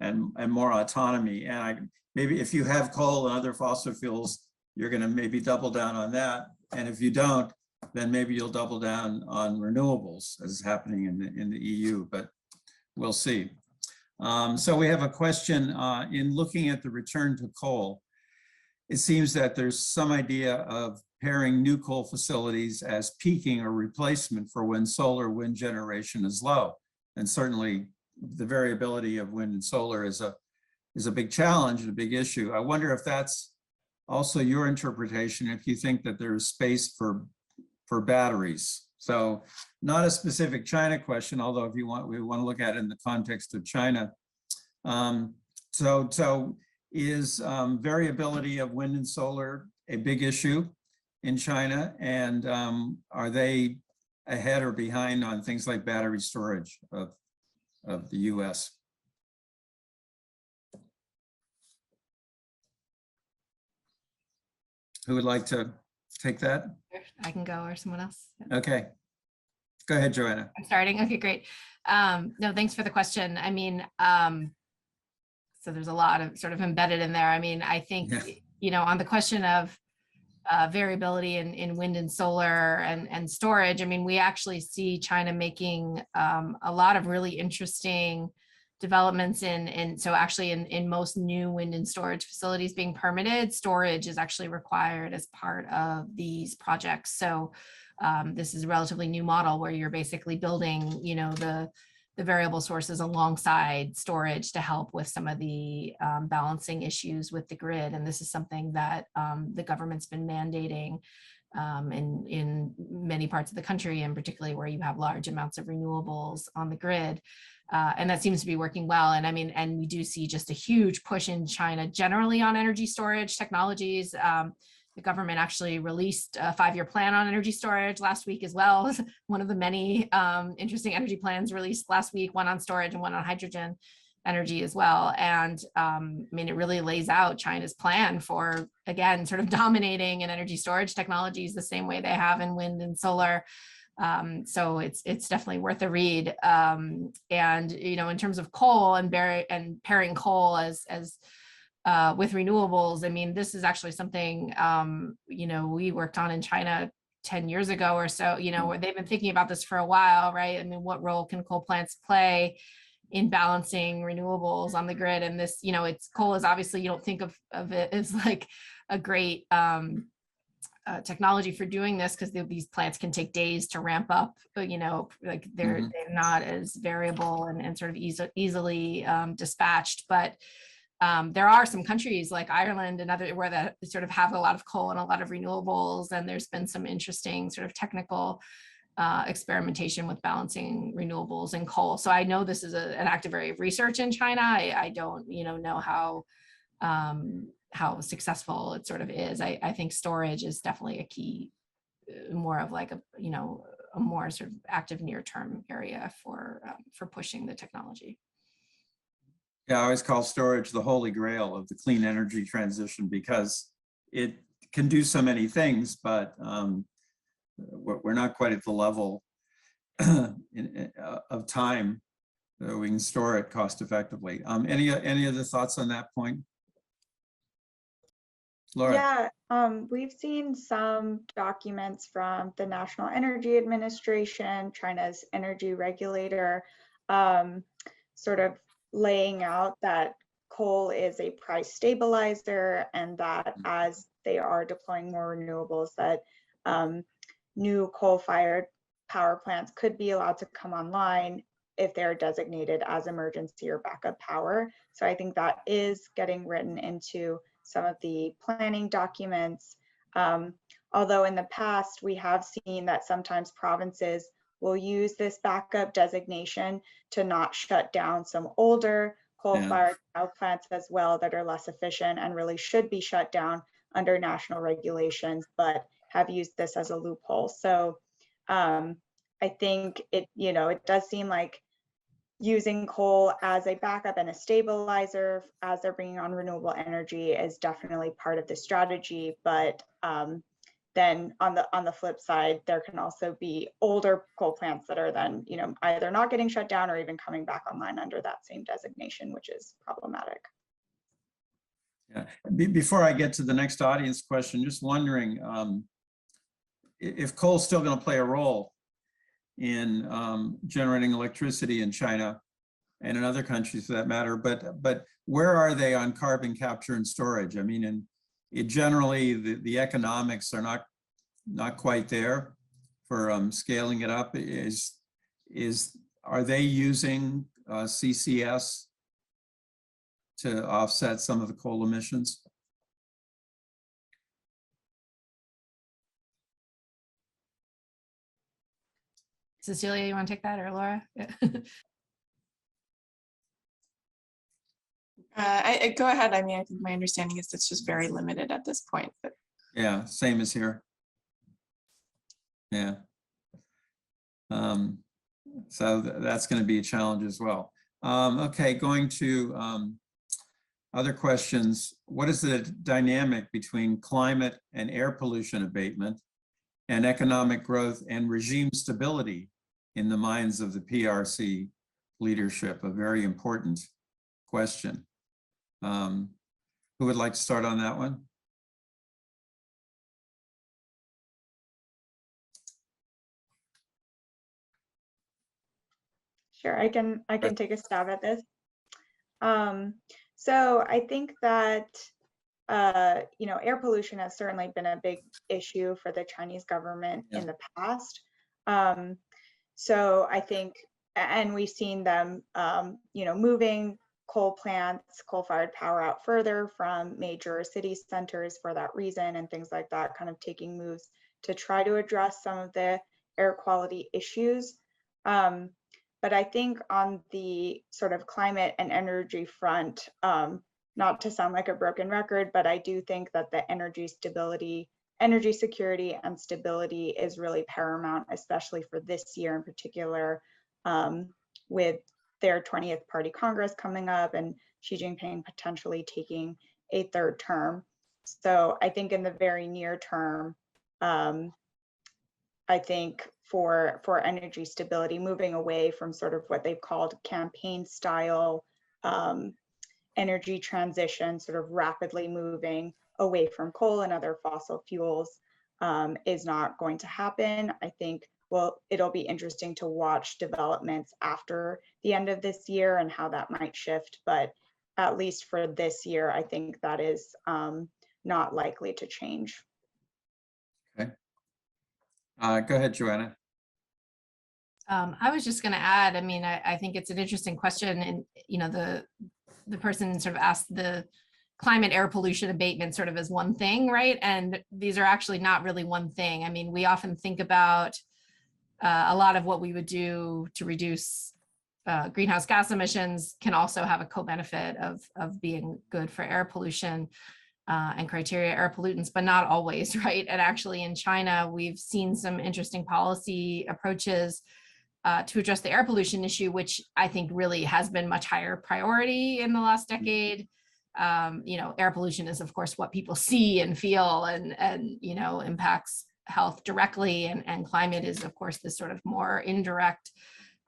more autonomy. And maybe if you have coal and other fossil fuels, you're going to maybe double down on that. And if you don't, then maybe you'll double down on renewables, as is happening in the EU, but we'll see. So we have a question in looking at the return to coal. It seems that there's some idea of pairing new coal facilities as peaking or replacement for when solar wind generation is low. And certainly the variability of wind and solar is a big challenge and a big issue. I wonder if that's also your interpretation, if you think that there is space for batteries. So not a specific China question, although if you want, we want to look at it in the context of China. So is variability of wind and solar a big issue in China? And are they ahead or behind on things like battery storage of the US? Who would like to take that? I can go, or someone else. Okay. Go ahead, Joanna. I'm starting. Okay, great. No, thanks for the question. I mean, so there's a lot of sort of embedded in there. I mean, I think, you know, on the question of variability in wind and solar and storage, I mean, we actually see China making a lot of really interesting developments so actually in most new wind and storage facilities being permitted, storage is actually required as part of these projects. So this is a relatively new model where you're basically building, you know, the variable sources alongside storage to help with some of the balancing issues with the grid. And this is something that the government's been mandating in many parts of the country, and particularly where you have large amounts of renewables on the grid. And that seems to be working well. And I mean, and we do see just a huge push in China generally on energy storage technologies. The government actually released a 5-year plan on energy storage last week as well. One of the many interesting energy plans released last week, one on storage and one on hydrogen energy as well. And I mean, it really lays out China's plan for, again, sort of dominating in energy storage technologies the same way they have in wind and solar. So it's definitely worth a read. And, you know, in terms of coal and pairing coal as with renewables, I mean, this is actually something, you know, we worked on in China 10 years ago or so, you know, where they've been thinking about this for a while, right? I mean, what role can coal plants play in balancing renewables on the grid? And this, you know, coal is obviously, you don't think of it as like a great technology for doing this, because these plants can take days to ramp up, you know, like they're not as variable and sort of easily dispatched. But there are some countries like Ireland and other where that sort of have a lot of coal and a lot of renewables, and there's been some interesting sort of technical experimentation with balancing renewables and coal. So I know this is an active area of research in China. I don't, you know how successful it sort of is. I think storage is definitely a key, more of like a, you know, a more sort of active near-term area for pushing the technology. Yeah, I always call storage the holy grail of the clean energy transition, because it can do so many things, but we're not quite at the level of time that we can store it cost effectively. Any other thoughts on that point? Laura? Yeah, we've seen some documents from the National Energy Administration, China's energy regulator, sort of laying out that coal is a price stabilizer, and that as they are deploying more renewables, that new coal-fired power plants could be allowed to come online if they're designated as emergency or backup power. So I think that is getting written into some of the planning documents. Although in the past, we have seen that sometimes provinces will use this backup designation to not shut down some older coal-fired power plants as well that are less efficient and really should be shut down under national regulations, but have used this as a loophole. So I think it does seem like using coal as a backup and a stabilizer as they're bringing on renewable energy is definitely part of the strategy. But then on the flip side, there can also be older coal plants that are then, either not getting shut down or even coming back online under that same designation, which is problematic. Yeah. Before I get to the next audience question, just wondering if coal's still going to play a role in generating electricity in China and in other countries for that matter, but where are they on carbon capture and storage? I mean, generally the economics are not not quite there for scaling it up. Are they using CCS to offset some of the coal emissions? Cecilia, you want to take that, or Laura? Yeah. I go ahead. I mean, I think my understanding is it's just very limited at this point. But Yeah, same as here. Yeah. So that's going to be a challenge as well. Okay, going to other questions. What is the dynamic between climate and air pollution abatement and economic growth and regime stability in the minds of the PRC leadership? A very important question. Who would like to start on that one? Sure, I can take a stab at this. So I think that air pollution has certainly been a big issue for the Chinese government in the past. So I think, and we've seen them, moving coal plants, coal-fired power out further from major city centers for that reason, and things like that, kind of taking moves to try to address some of the air quality issues. But I think on the sort of climate and energy front, not to sound like a broken record, but I do think that the energy security and stability is really paramount, especially for this year in particular, with their 20th Party Congress coming up and Xi Jinping potentially taking a third term. So I think in the very near term, I think for energy stability, moving away from sort of what they've called campaign style energy transition, sort of rapidly moving away from coal and other fossil fuels is not going to happen. I think, well, it'll be interesting to watch developments after the end of this year and how that might shift. But at least for this year, I think that is not likely to change. Okay. Go ahead, Joanna. I was just going to add, I mean, I think it's an interesting question, and the person sort of asked the climate air pollution abatement sort of as one thing, right? And these are actually not really one thing. I mean, we often think about a lot of what we would do to reduce greenhouse gas emissions can also have a co-benefit of being good for air pollution and criteria air pollutants, but not always, right? And actually in China, we've seen some interesting policy approaches to address the air pollution issue, which I think really has been much higher priority in the last decade. Air pollution is, of course, what people see and feel and impacts health directly. And climate is, of course, this sort of more indirect,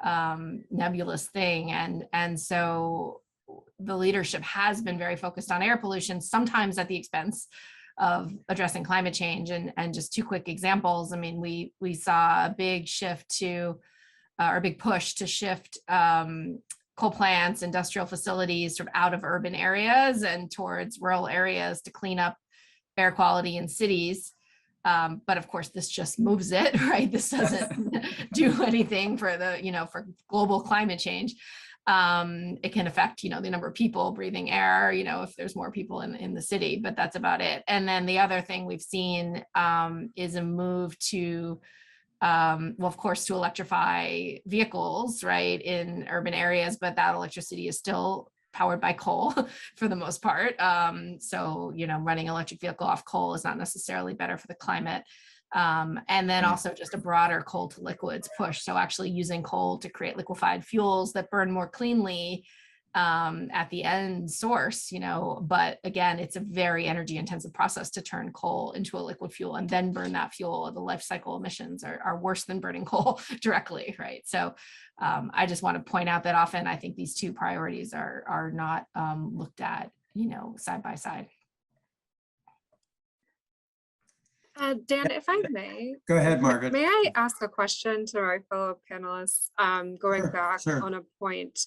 nebulous thing. And so the leadership has been very focused on air pollution, sometimes at the expense of addressing climate change. And just two quick examples. I mean, we saw a big shift to, or a big push to shift coal plants, industrial facilities sort of out of urban areas and towards rural areas to clean up air quality in cities. But of course, this just moves it, right? This doesn't do anything for for global climate change. It can affect, the number of people breathing air, if there's more people in the city, but that's about it. And then the other thing we've seen is a move to, well, of course, to electrify vehicles, right, in urban areas, but that electricity is still powered by coal for the most part. So, running an electric vehicle off coal is not necessarily better for the climate. And then also just a broader coal to liquids push. So actually using coal to create liquefied fuels that burn more cleanly at the end source, but again, it's a very energy intensive process to turn coal into a liquid fuel and then burn that fuel. The life cycle emissions are worse than burning coal directly, right? So I just want to point out that often I think these two priorities are not looked at, side by side. Dan, if I may. Go ahead, Margaret. May I ask a question to our fellow panelists, going back Sure. on a point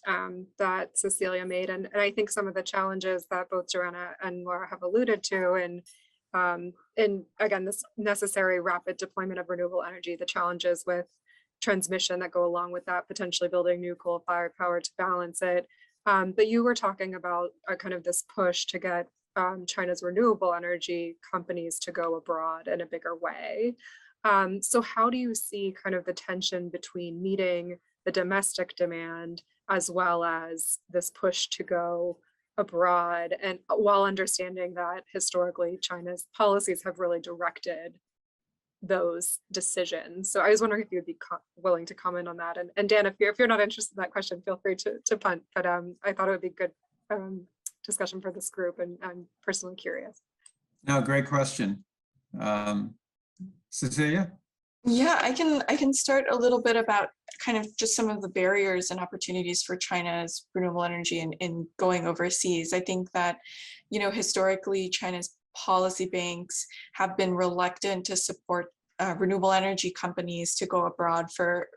that Cecilia made, and I think some of the challenges that both Joanna and Laura have alluded to, and And again, this necessary rapid deployment of renewable energy, the challenges with transmission that go along with that, potentially building new coal-fired power to balance it. But you were talking about kind of this push to get China's renewable energy companies to go abroad in a bigger way. So how do you see kind of the tension between meeting the domestic demand as well as this push to go abroad, and while understanding that historically China's policies have really directed those decisions? So I was wondering if you would be willing to comment on that. And Dan, if you're not interested in that question, feel free to punt. But I thought it would be good discussion for this group, and I'm personally curious. No, great question. Cecilia? Yeah, I can start a little bit about kind of just some of the barriers and opportunities for China's renewable energy in going overseas. I think that, you know, historically, China's policy banks have been reluctant to support renewable energy companies to go abroad for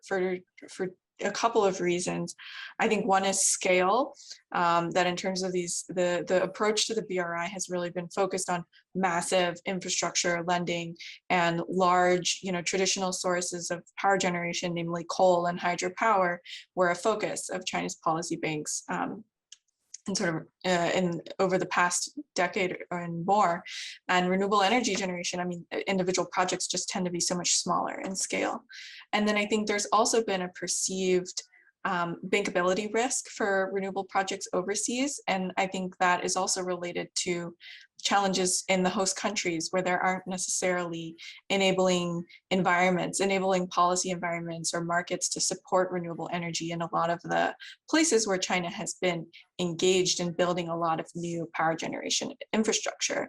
a couple of reasons. I think one is scale, that in terms of the approach to the BRI has really been focused on massive infrastructure lending and large, you know, traditional sources of power generation, namely coal and hydropower, were a focus of China's policy banks. And sort of over the past decade and more. And renewable energy generation, I mean, individual projects just tend to be so much smaller in scale. And then I think there's also been a perceived bankability risk for renewable projects overseas. And I think that is also related to challenges in the host countries where there aren't necessarily enabling policy environments or markets to support renewable energy in a lot of the places where China has been engaged in building a lot of new power generation infrastructure.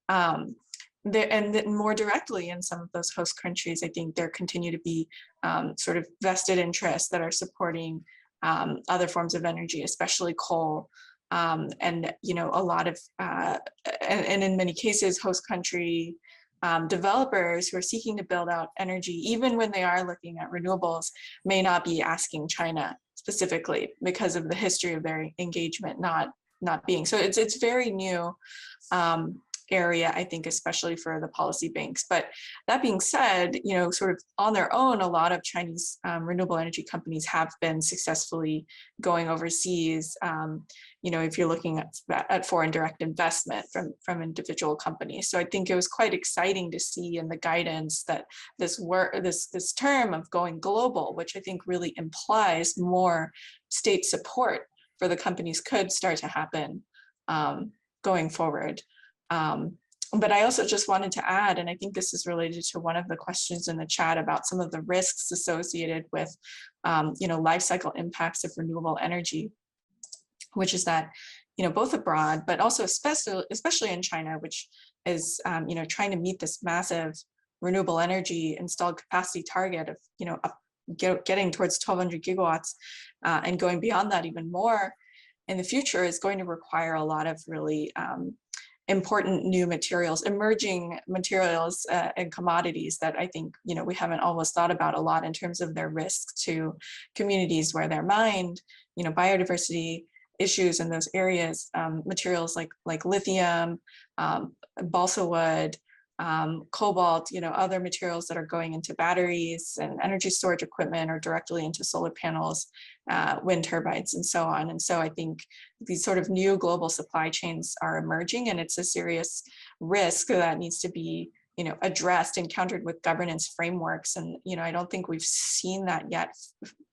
And then more directly in some of those host countries, I think there continue to be sort of vested interests that are supporting other forms of energy, especially coal. And, you know, a lot of, and in many cases, host country developers who are seeking to build out energy, even when they are looking at renewables, may not be asking China specifically because of the history of their engagement not being. So it's very new area, I think, especially for the policy banks. But that being said, you know, sort of on their own, a lot of Chinese renewable energy companies have been successfully going overseas. You know, if you're looking at foreign direct investment from individual companies. So I think it was quite exciting to see in the guidance that this term of going global, which I think really implies more state support for the companies, could start to happen going forward. But I also just wanted to add, and I think this is related to one of the questions in the chat about some of the risks associated with, you know, life cycle impacts of renewable energy, which is that, you know, both abroad, but also especially in China, which is, you know, trying to meet this massive renewable energy installed capacity target of, you know, getting towards 1,200 gigawatts and going beyond that even more in the future is going to require a lot of really important new materials, emerging materials and commodities that I think, you know, we haven't always thought about a lot in terms of their risk to communities where they're mined, you know, biodiversity issues in those areas, materials like lithium, balsa wood, cobalt, you know, other materials that are going into batteries and energy storage equipment or directly into solar panels, wind turbines, and so on. And so I think these sort of new global supply chains are emerging, and it's a serious risk that needs to be, you know, addressed and countered with governance frameworks. And, you know, I don't think we've seen that yet,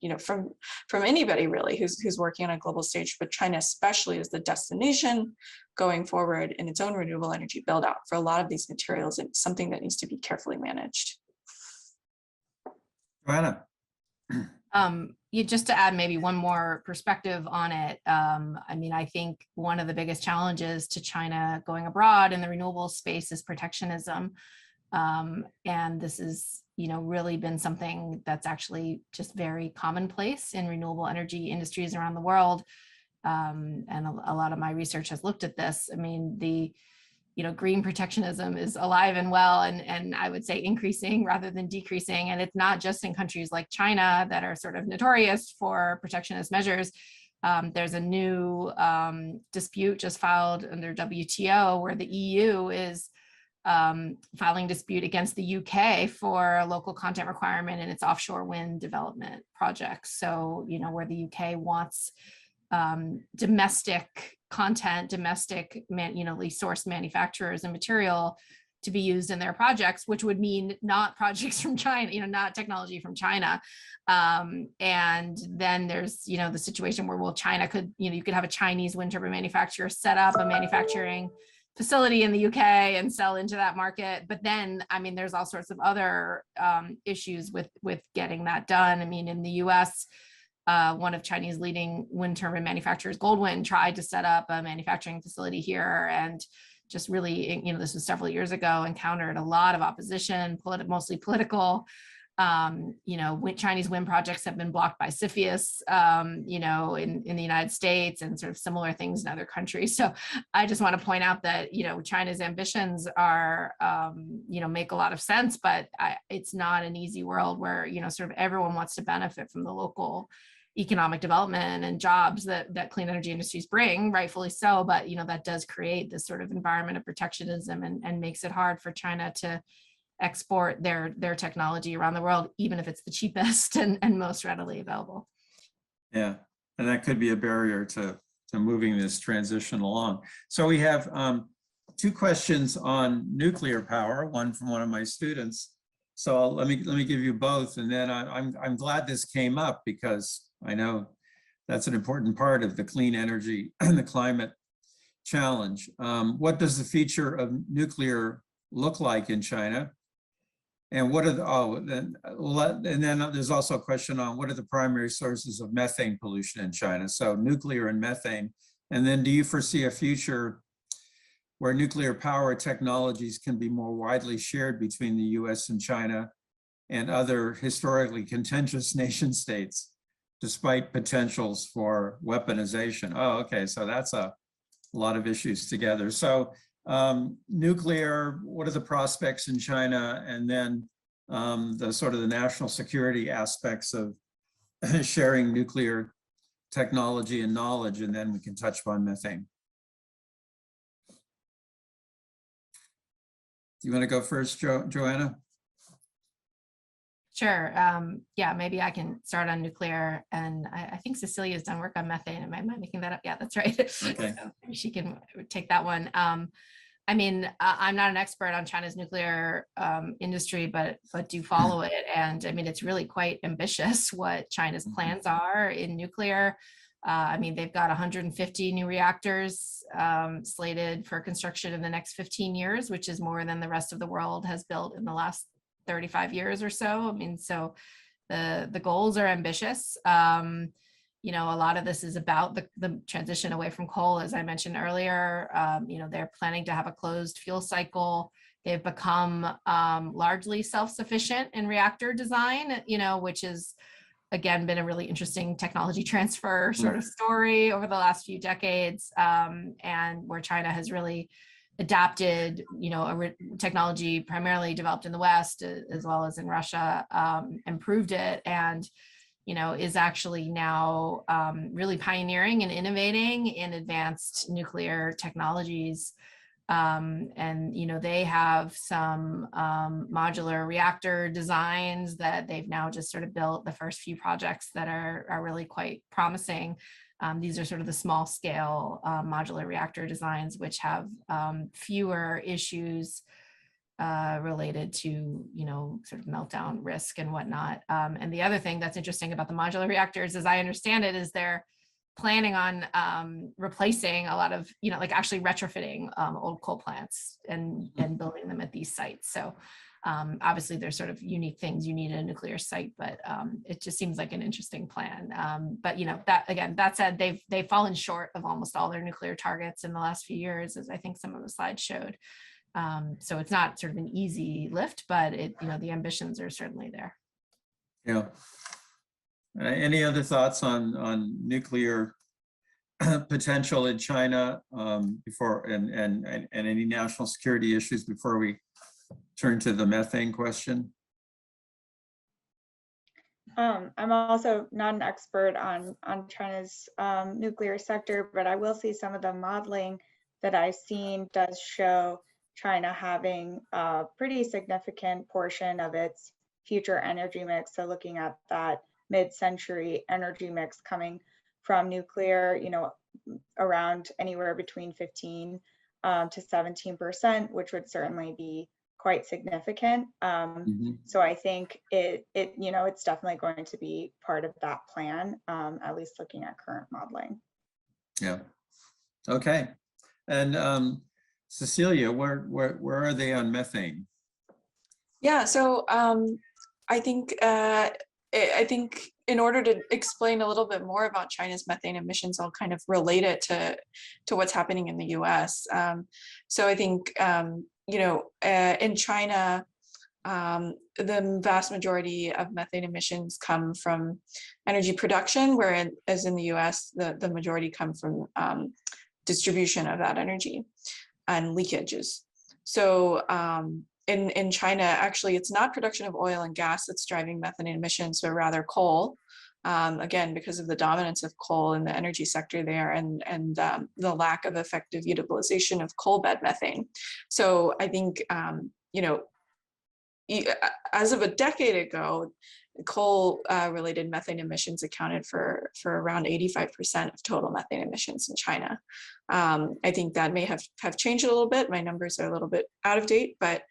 you know, from anybody really who's working on a global stage, but China especially is the destination going forward in its own renewable energy build out for a lot of these materials. It's something that needs to be carefully managed. Joanna. Just to add maybe one more perspective on it. I mean, I think one of the biggest challenges to China going abroad in the renewable space is protectionism. And this is, you know, really been something that's actually just very commonplace in renewable energy industries around the world. And a lot of my research has looked at this. I mean, you know, green protectionism is alive and well, and I would say increasing rather than decreasing. And it's not just in countries like China that are sort of notorious for protectionist measures. There's a new dispute just filed under WTO where the EU is filing dispute against the UK for a local content requirement in its offshore wind development projects. So, you know, where the UK wants domestic content, domestic, sourced manufacturers and material to be used in their projects, which would mean not projects from China, not technology from China. And then there's, the situation where, well, China could, you could have a Chinese wind turbine manufacturer set up a manufacturing facility in the UK and sell into that market. But then, I mean, there's all sorts of other issues with getting that done. I mean, in the US, one of Chinese leading wind turbine manufacturers, Goldwind, tried to set up a manufacturing facility here and just really, this was several years ago, encountered a lot of opposition, mostly political. Chinese wind projects have been blocked by CFIUS, in the United States, and sort of similar things in other countries. So I just want to point out that, China's ambitions are, make a lot of sense, but it's not an easy world where, sort of everyone wants to benefit from the local economic development and jobs that clean energy industries bring, rightfully so. But, that does create this sort of environment of protectionism and makes it hard for China to export their technology around the world, even if it's the cheapest and most readily available. Yeah, and that could be a barrier to moving this transition along. So we have two questions on nuclear power, one from one of my students. So let me give you both, and then I'm glad this came up because I know that's an important part of the clean energy and the climate challenge. What does the future of nuclear look like in China? And what are the, and then there's also a question on what are the primary sources of methane pollution in China? So nuclear and methane. And then do you foresee a future where nuclear power technologies can be more widely shared between the US and China and other historically contentious nation states, despite potentials for weaponization? Oh, okay, so that's a lot of issues together. So nuclear, what are the prospects in China? And then the sort of the national security aspects of sharing nuclear technology and knowledge, and then we can touch upon methane. You want to go first, Joanna? Sure. Yeah, maybe I can start on nuclear. And I think Cecilia's done work on methane. Am I making that up? Yeah, that's right. Okay. So maybe she can take that one. I mean, I'm not an expert on China's nuclear industry, but do follow it. And I mean, it's really quite ambitious what China's plans are in nuclear. I mean, they've got 150 new reactors slated for construction in the next 15 years, which is more than the rest of the world has built in the last 35 years or so. I mean, so the goals are ambitious. A lot of this is about the transition away from coal, as I mentioned earlier. They're planning to have a closed fuel cycle. They've become largely self-sufficient in reactor design, which has, again, been a really interesting technology transfer sort of story over the last few decades, and where China has really adapted, a technology primarily developed in the West as well as in Russia, improved it, and is actually now really pioneering and innovating in advanced nuclear technologies. They have some modular reactor designs that they've now just sort of built the first few projects that are really quite promising. These are sort of the small scale modular reactor designs, which have fewer issues related to, sort of meltdown risk and whatnot. And the other thing that's interesting about the modular reactors, as I understand it, is they're planning on replacing a lot of, like actually retrofitting old coal plants and building them at these sites. So obviously there's sort of unique things you need in a nuclear site, but it just seems like an interesting plan. But that said, they've fallen short of almost all their nuclear targets in the last few years, as I think some of the slides showed. So it's not sort of an easy lift, but the ambitions are certainly there. Yeah. Any other thoughts on nuclear potential in China before and any national security issues before we turn to the methane question? I'm also not an expert on China's nuclear sector, but I will say some of the modeling that I've seen does show China having a pretty significant portion of its future energy mix. So looking at that mid-century energy mix coming from nuclear, around anywhere between 15 to 17%, which would certainly be quite significant. So I think it's definitely going to be part of that plan, at least looking at current modeling. Yeah. Okay. And Cecilia, where are they on methane? Yeah, so I think in order to explain a little bit more about China's methane emissions, I'll kind of relate it to what's happening in the U.S. So I think in China, the vast majority of methane emissions come from energy production, whereas in the U.S. the majority come from distribution of that energy and leakages. So in China, actually, it's not production of oil and gas that's driving methane emissions, but rather coal. Again, because of the dominance of coal in the energy sector there and the lack of effective utilization of coal bed methane. So I think, as of a decade ago, coal related methane emissions accounted for around 85% of total methane emissions in China. I think that may have changed a little bit. My numbers are a little bit out of date, but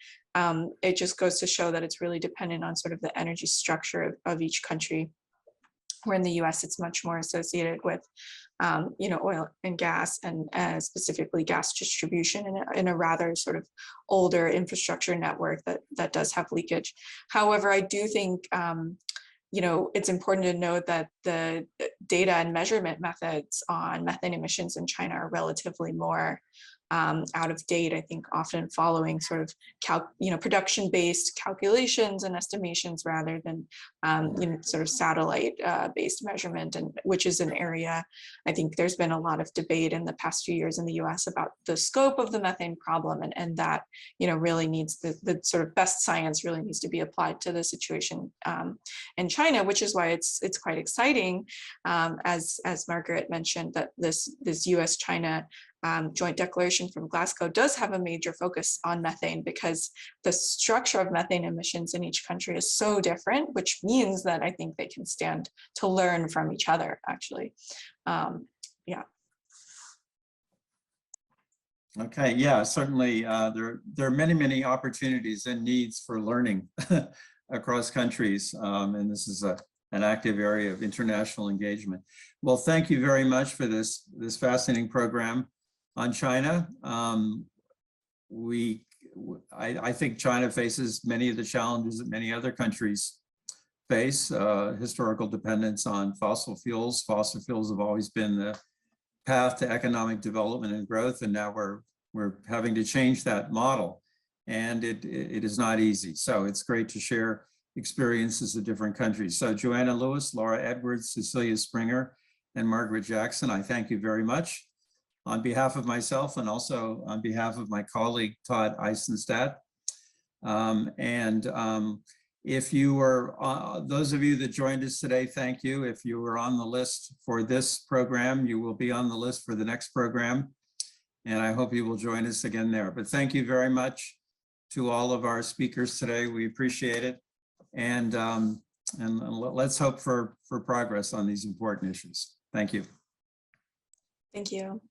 it just goes to show that it's really dependent on sort of the energy structure of each country. Where in the US, it's much more associated with, oil and gas and specifically gas distribution in a rather sort of older infrastructure network that does have leakage. However, I do think, it's important to note that the data and measurement methods on methane emissions in China are relatively more out of date, I think often following sort of production-based calculations and estimations rather than sort of satellite-based measurement, and which is an area I think there's been a lot of debate in the past few years in the US about the scope of the methane problem, and that really needs the sort of best science really needs to be applied to the situation in China, which is why it's quite exciting, as Margaret mentioned, that this US-China joint declaration from Glasgow does have a major focus on methane, because the structure of methane emissions in each country is so different, which means that I think they can stand to learn from each other, actually. Yeah. Okay, yeah, certainly there are many opportunities and needs for learning across countries, and this is an active area of international engagement. Well, thank you very much for this fascinating program on China. I think China faces many of the challenges that many other countries face. Historical dependence on fossil fuels. Fossil fuels have always been the path to economic development and growth, and now we're having to change that model, and it is not easy. So it's great to share experiences of different countries. So Joanna Lewis, Laura Edwards, Cecilia Springer, and Margaret Jackson, I thank you very much on behalf of myself and also on behalf of my colleague, Todd Eisenstadt. If you were, those of you that joined us today, thank you. If you were on the list for this program, you will be on the list for the next program. And I hope you will join us again there. But thank you very much to all of our speakers today. We appreciate it. And let's hope for progress on these important issues. Thank you. Thank you.